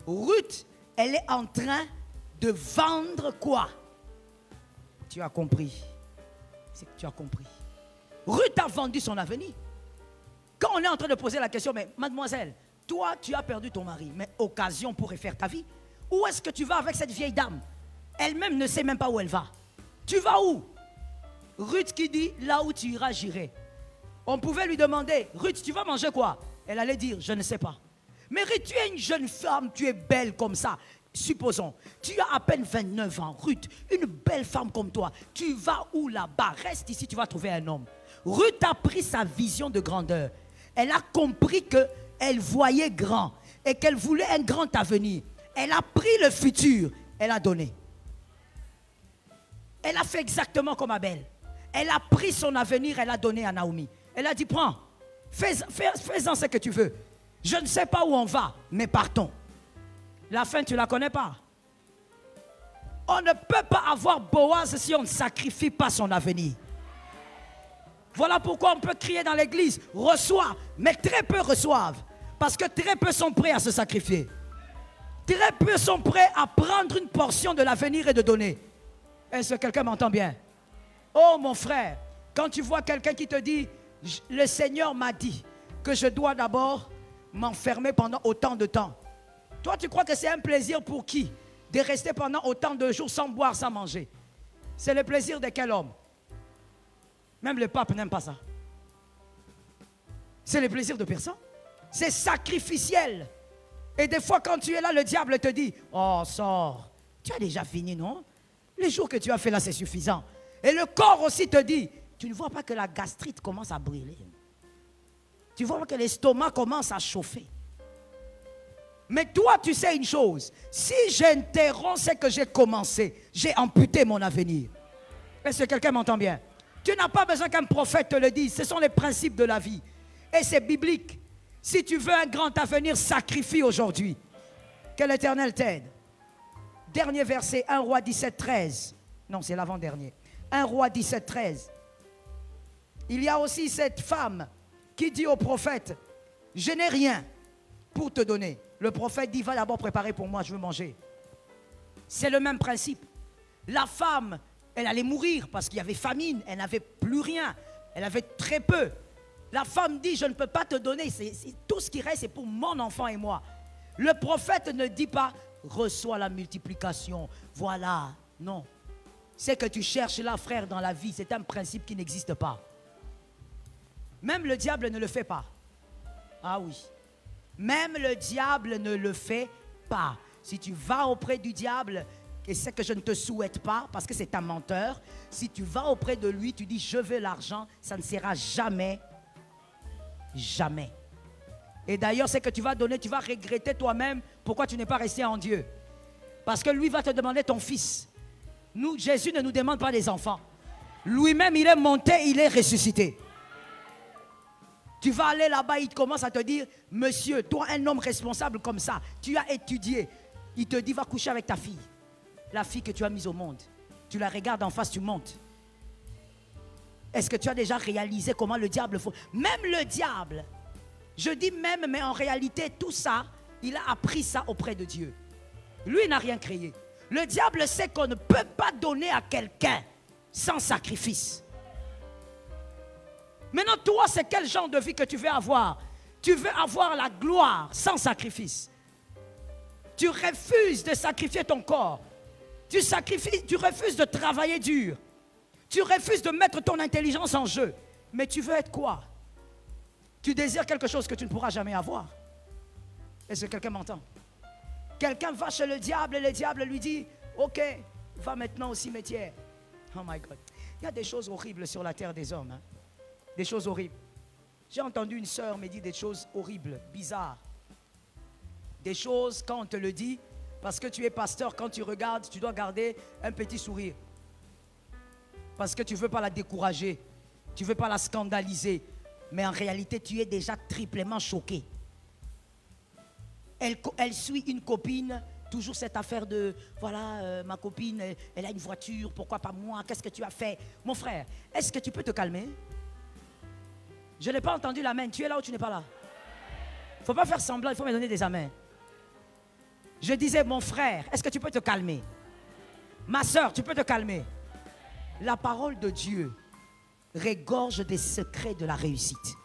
Ruth, elle est en train de vendre quoi? Tu as compris. C'est que tu as compris. Ruth a vendu son avenir. Quand on est en train de poser la question, mais mademoiselle, toi, tu as perdu ton mari, mais occasion pour refaire ta vie. Où est-ce que tu vas avec cette vieille dame? Elle-même ne sait même pas où elle va. Tu vas où? Ruth qui dit, là où tu iras, j'irai. On pouvait lui demander, Ruth, tu vas manger quoi? Elle allait dire, je ne sais pas. Mais Ruth, tu es une jeune femme, tu es belle comme ça. Supposons, tu as à peine 29 ans. Ruth, une belle femme comme toi, tu vas où là-bas? Reste ici, tu vas trouver un homme. Ruth a pris sa vision de grandeur. Elle a compris qu'elle voyait grand et qu'elle voulait un grand avenir. Elle a pris le futur, elle a donné. Elle a fait exactement comme Abel. Elle a pris son avenir, elle a donné à Naomi. Elle a dit, prends, fais-en ce que tu veux. Je ne sais pas où on va, mais partons. La fin, tu ne la connais pas. On ne peut pas avoir Boaz si on ne sacrifie pas son avenir. Voilà pourquoi on peut crier dans l'église, reçois, mais très peu reçoivent. Parce que très peu sont prêts à se sacrifier. Très peu sont prêts à prendre une portion de l'avenir et de donner. Est-ce que quelqu'un m'entend bien? Oh mon frère, quand tu vois quelqu'un qui te dit, le Seigneur m'a dit que je dois d'abord m'enfermer pendant autant de temps. Toi, tu crois que c'est un plaisir pour qui? De rester pendant autant de jours sans boire, sans manger. C'est le plaisir de quel homme? Même le pape n'aime pas ça. C'est le plaisir de personne. C'est sacrificiel. Et des fois, quand tu es là, le diable te dit, oh, sors. Tu as déjà fini, non? Les jours que tu as fait là, c'est suffisant. Et le corps aussi te dit, tu ne vois pas que la gastrite commence à brûler. Tu vois pas que l'estomac commence à chauffer. Mais toi, tu sais une chose. Si j'interromps ce que j'ai commencé, j'ai amputé mon avenir. Est-ce que quelqu'un m'entend bien? Tu n'as pas besoin qu'un prophète te le dise. Ce sont les principes de la vie. Et c'est biblique. Si tu veux un grand avenir, sacrifie aujourd'hui. Que l'Éternel t'aide. Dernier verset, 1 Roi 17, 13. Non, c'est l'avant-dernier. 1 Roi 17, 13. Il y a aussi cette femme qui dit au prophète, je n'ai rien pour te donner. Le prophète dit, va d'abord préparer pour moi, je veux manger. C'est le même principe. La femme, elle allait mourir parce qu'il y avait famine, elle n'avait plus rien, elle avait très peu. La femme dit, je ne peux pas te donner, tout ce qui reste, c'est pour mon enfant et moi. Le prophète ne dit pas, reçois la multiplication, voilà, non. C'est que tu cherches là, frère, dans la vie, c'est un principe qui n'existe pas. Même le diable ne le fait pas. Ah oui. Même le diable ne le fait pas. Si tu vas auprès du diable, et c'est que je ne te souhaite pas, parce que c'est un menteur, si tu vas auprès de lui, tu dis, je veux l'argent, ça ne sera jamais, jamais. Et d'ailleurs, c'est que tu vas donner, tu vas regretter toi-même pourquoi tu n'es pas resté en Dieu. Parce que lui va te demander ton fils. Nous, Jésus ne nous demande pas des enfants. Lui-même, il est monté, il est ressuscité. Tu vas aller là-bas, il commence à te dire, monsieur, toi un homme responsable comme ça, tu as étudié. Il te dit, va coucher avec ta fille. La fille que tu as mise au monde. Tu la regardes en face, tu montes. Est-ce que tu as déjà réalisé comment le diable faut? Même le diable, je dis même, mais en réalité, tout ça, il a appris ça auprès de Dieu. Lui n'a rien créé. Le diable sait qu'on ne peut pas donner à quelqu'un sans sacrifice. Maintenant, toi, c'est quel genre de vie que tu veux avoir? Tu veux avoir la gloire sans sacrifice. Tu refuses de sacrifier ton corps. Tu refuses de travailler dur. Tu refuses de mettre ton intelligence en jeu. Mais tu veux être quoi? Tu désires quelque chose que tu ne pourras jamais avoir. Est-ce que quelqu'un m'entend? Quelqu'un va chez le diable et le diable lui dit, ok, va maintenant au cimetière. Oh my God. Il y a des choses horribles sur la terre des hommes. Hein? Des choses horribles. J'ai entendu une sœur me dire des choses horribles, bizarres. Des choses, quand on te le dit, parce que tu es pasteur, quand tu regardes, tu dois garder un petit sourire. Parce que tu ne veux pas la décourager. Tu ne veux pas la scandaliser. Mais en réalité, tu es déjà triplement choqué. Elle suit une copine, toujours cette affaire de, voilà, ma copine, elle a une voiture, pourquoi pas moi, qu'est-ce que tu as fait? Mon frère, est-ce que tu peux te calmer? Je n'ai pas entendu l'amen. Tu es là ou tu n'es pas là? Il ne faut pas faire semblant, il faut me donner des amens. Je disais, mon frère, est-ce que tu peux te calmer? Ma soeur, tu peux te calmer? La parole de Dieu regorge des secrets de la réussite.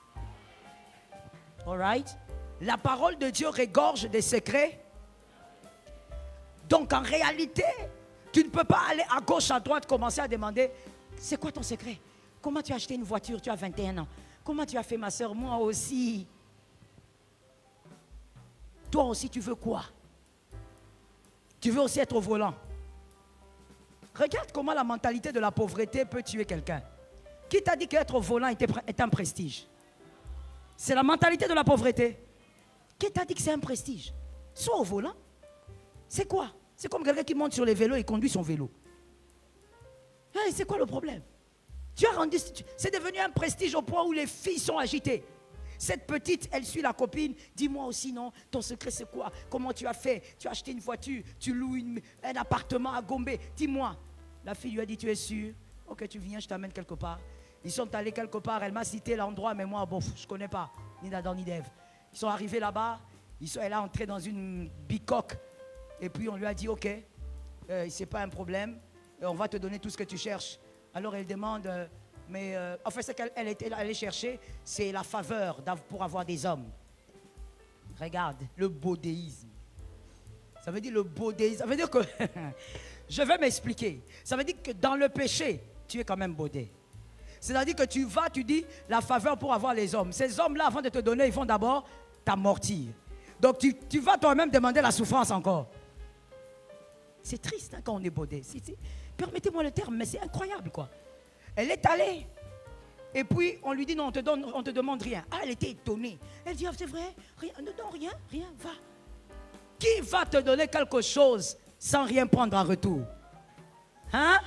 All right? La parole de Dieu regorge des secrets. Donc en réalité, tu ne peux pas aller à gauche, à droite, commencer à demander, c'est quoi ton secret? Comment tu as acheté une voiture? Tu as 21 ans. Comment tu as fait, ma soeur? Moi aussi. Toi aussi, tu veux quoi? Tu veux aussi être au volant. Regarde comment la mentalité de la pauvreté peut tuer quelqu'un. Qui t'a dit qu'être au volant est un prestige? C'est la mentalité de la pauvreté. Qui t'a dit que c'est un prestige? Sois au volant. C'est quoi? C'est comme quelqu'un qui monte sur les vélos et conduit son vélo. Hey, c'est quoi le problème? Tu as rendu, c'est devenu un prestige au point où les filles sont agitées. Cette petite, elle suit la copine. Dis-moi aussi, non, ton secret c'est quoi? Comment tu as fait? Tu as acheté une voiture, tu loues un appartement à Gombe. Dis-moi. La fille lui a dit, tu es sûr? Ok, tu viens, je t'amène quelque part. Ils sont allés quelque part, elle m'a cité l'endroit, mais moi, bon, je ne connais pas, ni d'Adam ni d'Ève. Ils sont arrivés là-bas, elle est entrée dans une bicoque, et puis on lui a dit, ok, c'est pas un problème, on va te donner tout ce que tu cherches. Alors elle demande, en fait, ce qu'elle était allée chercher, c'est la faveur pour avoir des hommes. Regarde, le baudéisme. Ça veut dire le baudéisme, ça veut dire que, je vais m'expliquer, ça veut dire que dans le péché, tu es quand même baudé. C'est-à-dire que tu vas, tu dis la faveur pour avoir les hommes. Ces hommes-là, avant de te donner, ils vont d'abord t'amortir. Donc tu vas toi-même demander la souffrance encore. C'est triste hein, quand on est baudé. Permettez-moi le terme, mais c'est incroyable quoi. Elle est allée. Et puis on lui dit non, on te demande rien. Ah, elle était étonnée. Elle dit, ah, c'est vrai, rien, non, rien, va. Qui va te donner quelque chose sans rien prendre en retour? Hein?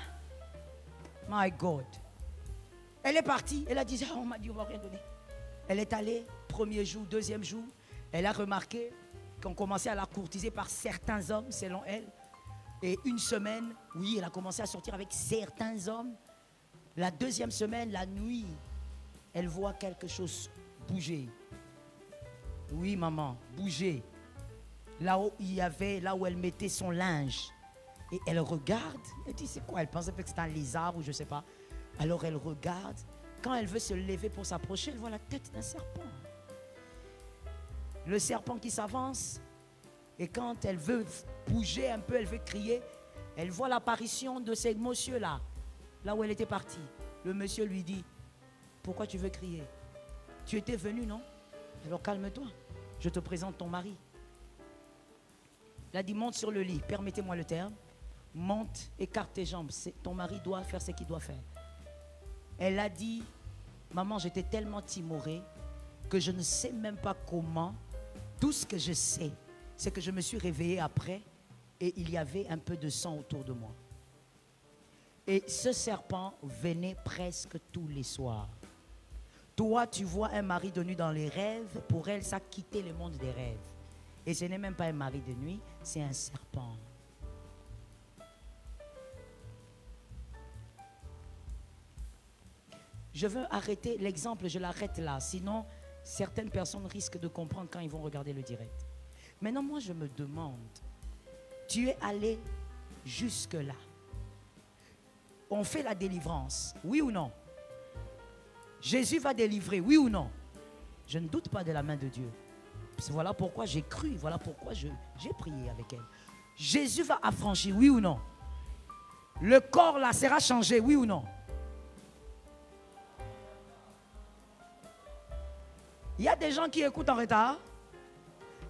My God. Elle est partie, elle a dit, on m'a dit, on ne va rien donner. Elle est allée, premier jour, deuxième jour, elle a remarqué qu'on commençait à la courtiser par certains hommes, selon elle. Et une semaine, oui, elle a commencé à sortir avec certains hommes. La deuxième semaine, la nuit, elle voit quelque chose bouger. Oui, maman, bouger. Là où il y avait, là où elle mettait son linge. Et elle regarde, elle dit, c'est quoi? Elle pensait que c'était un lézard ou je ne sais pas. Alors elle regarde. Quand elle veut se lever pour s'approcher, elle voit la tête d'un serpent. Le serpent qui s'avance. Et quand elle veut bouger un peu, elle veut crier, elle voit l'apparition de ce monsieur-là, là où elle était partie. Le monsieur lui dit, pourquoi tu veux crier? Tu étais venu, non? Alors calme-toi, je te présente ton mari. Il a dit, monte sur le lit, permettez-moi le terme. Monte, écarte tes jambes, ton mari doit faire ce qu'il doit faire. Elle a dit, maman, j'étais tellement timorée que je ne sais même pas comment. Tout ce que je sais, c'est que je me suis réveillée après et il y avait un peu de sang autour de moi. Et ce serpent venait presque tous les soirs. Toi, tu vois un mari de nuit dans les rêves. Pour elle, ça quittait le monde des rêves. Et ce n'est même pas un mari de nuit, c'est un serpent. Je veux arrêter l'exemple, je l'arrête là. Sinon, certaines personnes risquent de comprendre quand ils vont regarder le direct. Maintenant, moi, je me demande, tu es allé jusque-là. On fait la délivrance, oui ou non? Jésus va délivrer, oui ou non? Je ne doute pas de la main de Dieu. Voilà pourquoi j'ai cru, voilà pourquoi j'ai prié avec elle. Jésus va affranchir, oui ou non? Le corps là sera changé, oui ou non? Il y a des gens qui écoutent en retard.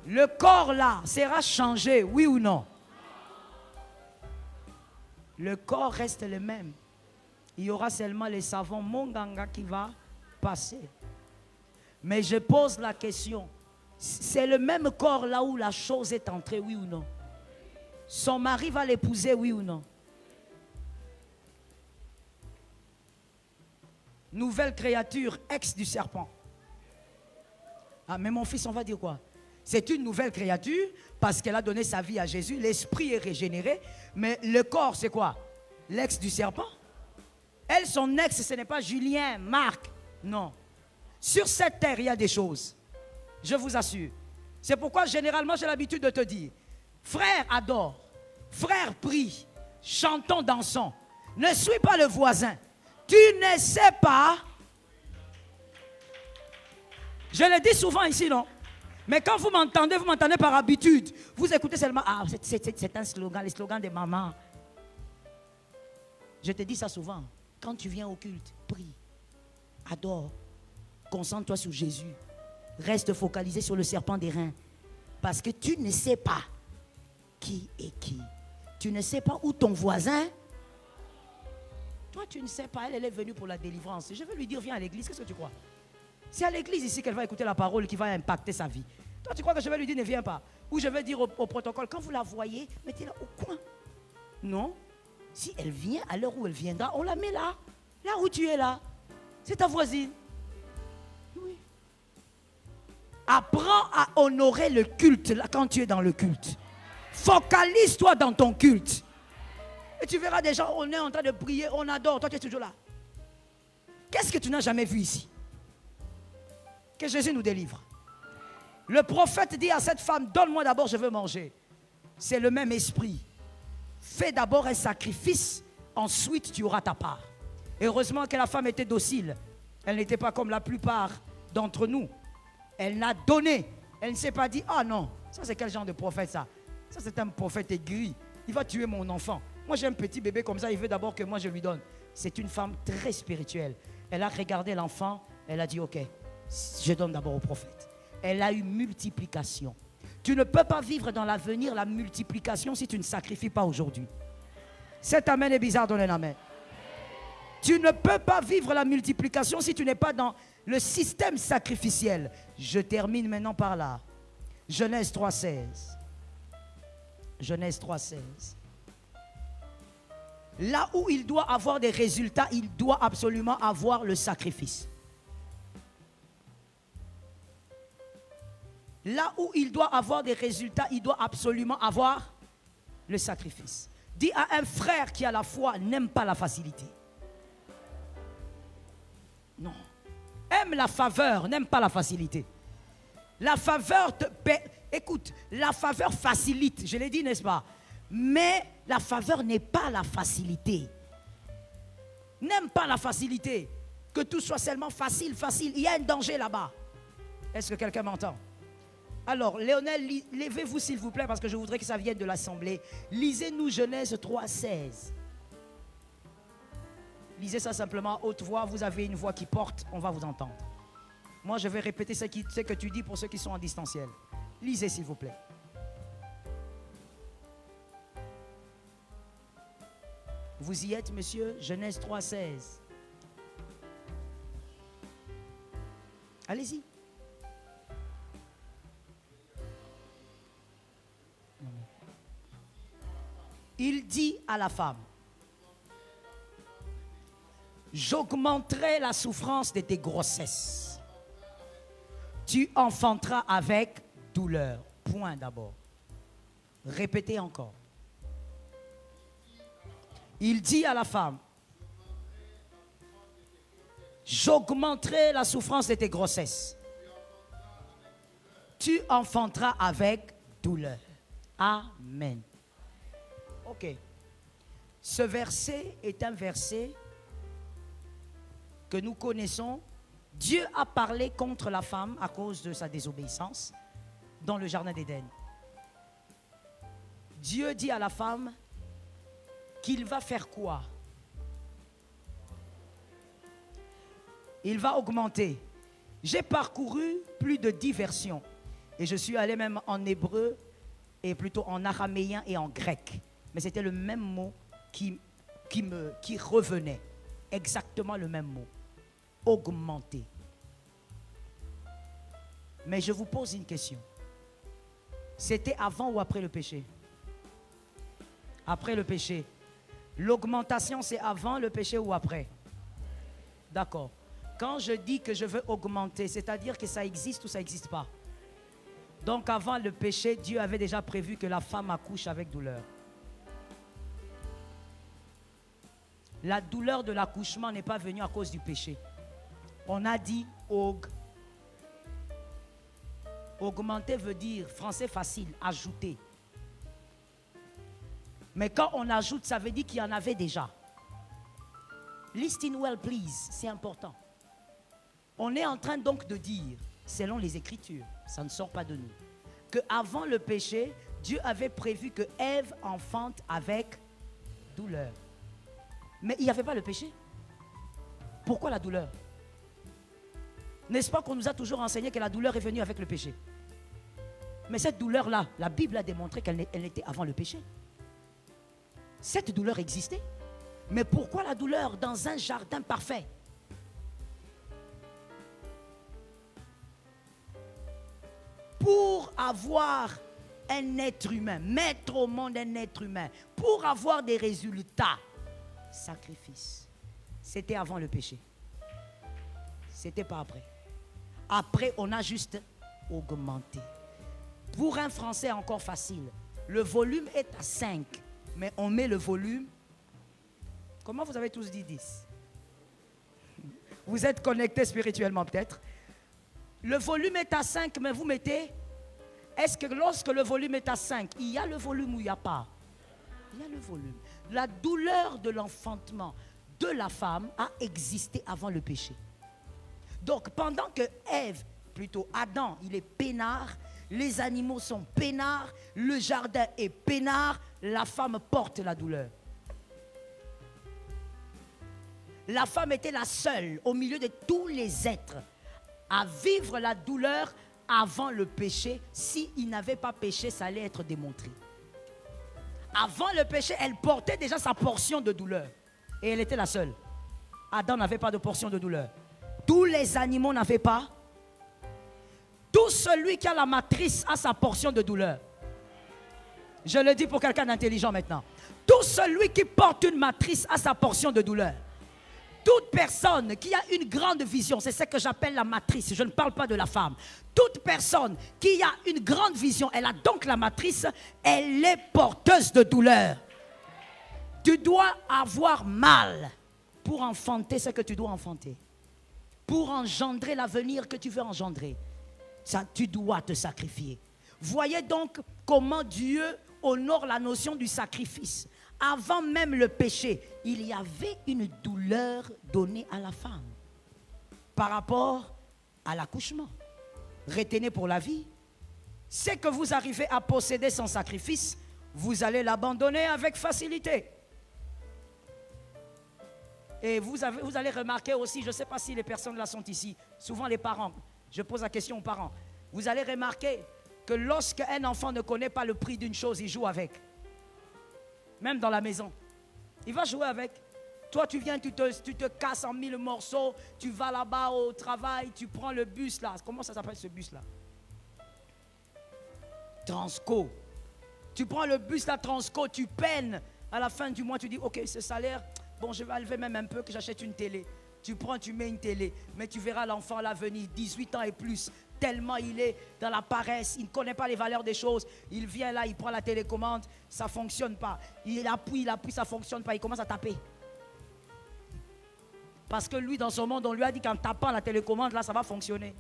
Le corps là sera changé, oui ou non? Le corps reste le même. Il y aura seulement les savons Monganga qui va passer. Mais je pose la question. C'est le même corps là où la chose est entrée, oui ou non? Son mari va l'épouser, oui ou non? Nouvelle créature, ex du serpent. Ah, mais mon fils, on va dire quoi? C'est une nouvelle créature parce qu'elle a donné sa vie à Jésus. L'esprit est régénéré. Mais le corps, c'est quoi? L'ex du serpent. Elle, son ex, ce n'est pas Julien, Marc. Non. Sur cette terre, il y a des choses. Je vous assure. C'est pourquoi, généralement, j'ai l'habitude de te dire, frère, adore. Frère, prie. Chantons, dansons. Ne suis pas le voisin. Tu ne sais pas. Je le dis souvent ici, non? Mais quand vous m'entendez par habitude. Vous écoutez seulement, ah, c'est un slogan, les slogans des mamans. Je te dis ça souvent. Quand tu viens au culte, prie, adore, concentre-toi sur Jésus. Reste focalisé sur le serpent des reins. Parce que tu ne sais pas qui est qui. Tu ne sais pas où ton voisin. Toi, tu ne sais pas, elle est venue pour la délivrance. Je vais lui dire, viens à l'église, qu'est-ce que tu crois? C'est à l'église ici qu'elle va écouter la parole qui va impacter sa vie. Toi, tu crois que je vais lui dire, ne viens pas? Ou je vais dire au protocole, quand vous la voyez, mettez-la au coin. Non. Si elle vient, à l'heure où elle viendra, on la met là. Là où tu es là. C'est ta voisine. Oui. Apprends à honorer le culte là, quand tu es dans le culte. Focalise-toi dans ton culte. Et tu verras des gens, on est en train de prier, on adore. Toi, tu es toujours là. Qu'est-ce que tu n'as jamais vu ici? Que Jésus nous délivre. Le prophète dit à cette femme, donne-moi d'abord, je veux manger. C'est le même esprit. Fais d'abord un sacrifice, ensuite tu auras ta part. Heureusement que la femme était docile. Elle n'était pas comme la plupart d'entre nous. Elle n'a donné. Elle ne s'est pas dit, ah non, ça c'est quel genre de prophète ça? Ça c'est un prophète aigri. Il va tuer mon enfant. Moi j'ai un petit bébé comme ça, il veut d'abord que moi je lui donne. C'est une femme très spirituelle. Elle a regardé l'enfant, elle a dit, ok, je donne d'abord au prophète. Elle a eu multiplication. Tu ne peux pas vivre dans l'avenir la multiplication si tu ne sacrifies pas aujourd'hui. Cet amen est bizarre, donne un amen. Tu ne peux pas vivre la multiplication si tu n'es pas dans le système sacrificiel. Je termine maintenant par là. Genèse 3,16. Genèse 3,16. Là où il doit avoir des résultats, il doit absolument avoir le sacrifice. Là où il doit avoir des résultats, il doit absolument avoir le sacrifice. Dis à un frère qui a la foi, n'aime pas la facilité. Non. Aime la faveur, n'aime pas la facilité. La faveur écoute, la faveur facilite, je l'ai dit, n'est-ce pas? Mais la faveur n'est pas la facilité. N'aime pas la facilité. Que tout soit seulement facile, facile. Il y a un danger là-bas. Est-ce que quelqu'un m'entend? Alors, Léonel, levez-vous s'il vous plaît parce que je voudrais que ça vienne de l'Assemblée. Lisez-nous Genèse 3,16. Lisez ça simplement à haute voix. Vous avez une voix qui porte, on va vous entendre. Moi, je vais répéter ce que tu dis pour ceux qui sont en distanciel. Lisez s'il vous plaît. Vous y êtes, monsieur? Genèse 3,16. Allez-y. Il dit à la femme, j'augmenterai la souffrance de tes grossesses. Tu enfanteras avec douleur. Point d'abord. Répétez encore. Il dit à la femme, j'augmenterai la souffrance de tes grossesses. Tu enfanteras avec douleur. Amen. Ok. Ce verset est un verset que nous connaissons. Dieu a parlé contre la femme à cause de sa désobéissance dans le jardin d'Éden. Dieu dit à la femme qu'il va faire quoi? Il va augmenter. J'ai parcouru plus de 10 versions et je suis allé même en hébreu et plutôt en araméen et en grec. Mais c'était le même mot qui revenait. Exactement le même mot. Augmenter. Mais je vous pose une question. C'était avant ou après le péché? Après le péché. L'augmentation, c'est avant le péché ou après? D'accord. Quand je dis que je veux augmenter, c'est-à-dire que ça existe ou ça n'existe pas? Donc avant le péché, Dieu avait déjà prévu que la femme accouche avec douleur. La douleur de l'accouchement n'est pas venue à cause du péché. On a dit augmenter veut dire, français facile, ajouter. Mais quand on ajoute, ça veut dire qu'il y en avait déjà. Listen well, please, c'est important. On est en train donc de dire, selon les Écritures, ça ne sort pas de nous, qu'avant le péché, Dieu avait prévu que Ève enfante avec douleur. Mais il n'y avait pas le péché. Pourquoi la douleur? N'est-ce pas qu'on nous a toujours enseigné que la douleur est venue avec le péché? Mais cette douleur-là, la Bible a démontré qu'elle était avant le péché. Cette douleur existait. Mais pourquoi la douleur dans un jardin parfait? Pour avoir un être humain, mettre au monde un être humain, pour avoir des résultats, sacrifice. C'était avant le péché. C'était pas après. Après, on a juste augmenté. Pour un Français encore facile, le volume est à 5, mais on met le volume. Comment vous avez tous dit 10? Vous êtes connectés spirituellement peut-être. Le volume est à 5, mais vous mettez. Est-ce que lorsque le volume est à 5, il y a le volume ou il n'y a pas? Il y a le volume. La douleur de l'enfantement de la femme a existé avant le péché. Donc pendant que Ève, plutôt Adam, il est peinard, les animaux sont peinards, le jardin est peinard, la femme porte la douleur. La femme était la seule au milieu de tous les êtres à vivre la douleur avant le péché. S'il n'avait pas péché, ça allait être démontré. Avant le péché, elle portait déjà sa portion de douleur. Et elle était la seule. Adam n'avait pas de portion de douleur. Tous les animaux n'avaient pas. Tout celui qui a la matrice a sa portion de douleur. Je le dis pour quelqu'un d'intelligent maintenant. Tout celui qui porte une matrice a sa portion de douleur. Toute personne qui a une grande vision, c'est ce que j'appelle la matrice, je ne parle pas de la femme. Toute personne qui a une grande vision, elle a donc la matrice, elle est porteuse de douleur. Tu dois avoir mal pour enfanter ce que tu dois enfanter. Pour engendrer l'avenir que tu veux engendrer. Ça, tu dois te sacrifier. Voyez donc comment Dieu honore la notion du sacrifice. Avant même le péché, il y avait une douleur donnée à la femme par rapport à l'accouchement. Retenez pour la vie, c'est que vous arrivez à posséder sans sacrifice, vous allez l'abandonner avec facilité. Et vous allez remarquer aussi, je ne sais pas si les personnes là sont ici, souvent les parents, je pose la question aux parents, vous allez remarquer que lorsqu'un enfant ne connaît pas le prix d'une chose, il joue avec. Même dans la maison. Il va jouer avec. Toi, tu viens, tu te casses en 1000 morceaux. Tu vas là-bas au travail, tu prends le bus là. Comment ça s'appelle ce bus là? Transco. Tu prends le bus là, Transco, tu peines. À la fin du mois, tu dis, ok, ce salaire, bon, je vais enlever même un peu que j'achète une télé. Tu prends, tu mets une télé. Mais tu verras l'enfant là venir, 18 ans et plus. Tellement il est dans la paresse, il ne connaît pas les valeurs des choses. Il vient là, il prend la télécommande, ça ne fonctionne pas. Il appuie, ça ne fonctionne pas, il commence à taper. Parce que lui, dans son monde, on lui a dit qu'en tapant la télécommande, là, ça va fonctionner.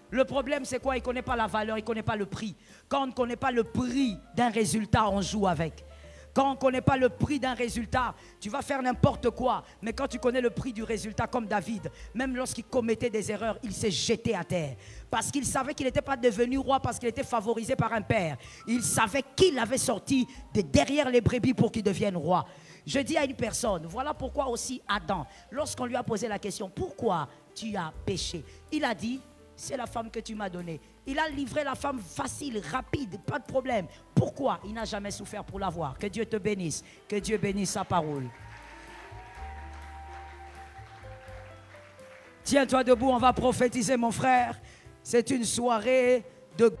Le problème, c'est quoi? Il ne connaît pas la valeur, il ne connaît pas le prix. Quand on ne connaît pas le prix d'un résultat, on joue avec. Quand on ne connaît pas le prix d'un résultat, tu vas faire n'importe quoi. Mais quand tu connais le prix du résultat, comme David, même lorsqu'il commettait des erreurs, il s'est jeté à terre. Parce qu'il savait qu'il n'était pas devenu roi parce qu'il était favorisé par un père. Il savait qu'il avait sorti de derrière les brebis pour qu'il devienne roi. Je dis à une personne, voilà pourquoi aussi Adam, lorsqu'on lui a posé la question, pourquoi tu as péché? Il a dit, c'est la femme que tu m'as donnée. Il a livré la femme facile, rapide, pas de problème. Pourquoi? Il n'a jamais souffert pour l'avoir. Que Dieu te bénisse. Que Dieu bénisse sa parole. Tiens-toi debout, on va prophétiser mon frère. C'est une soirée de...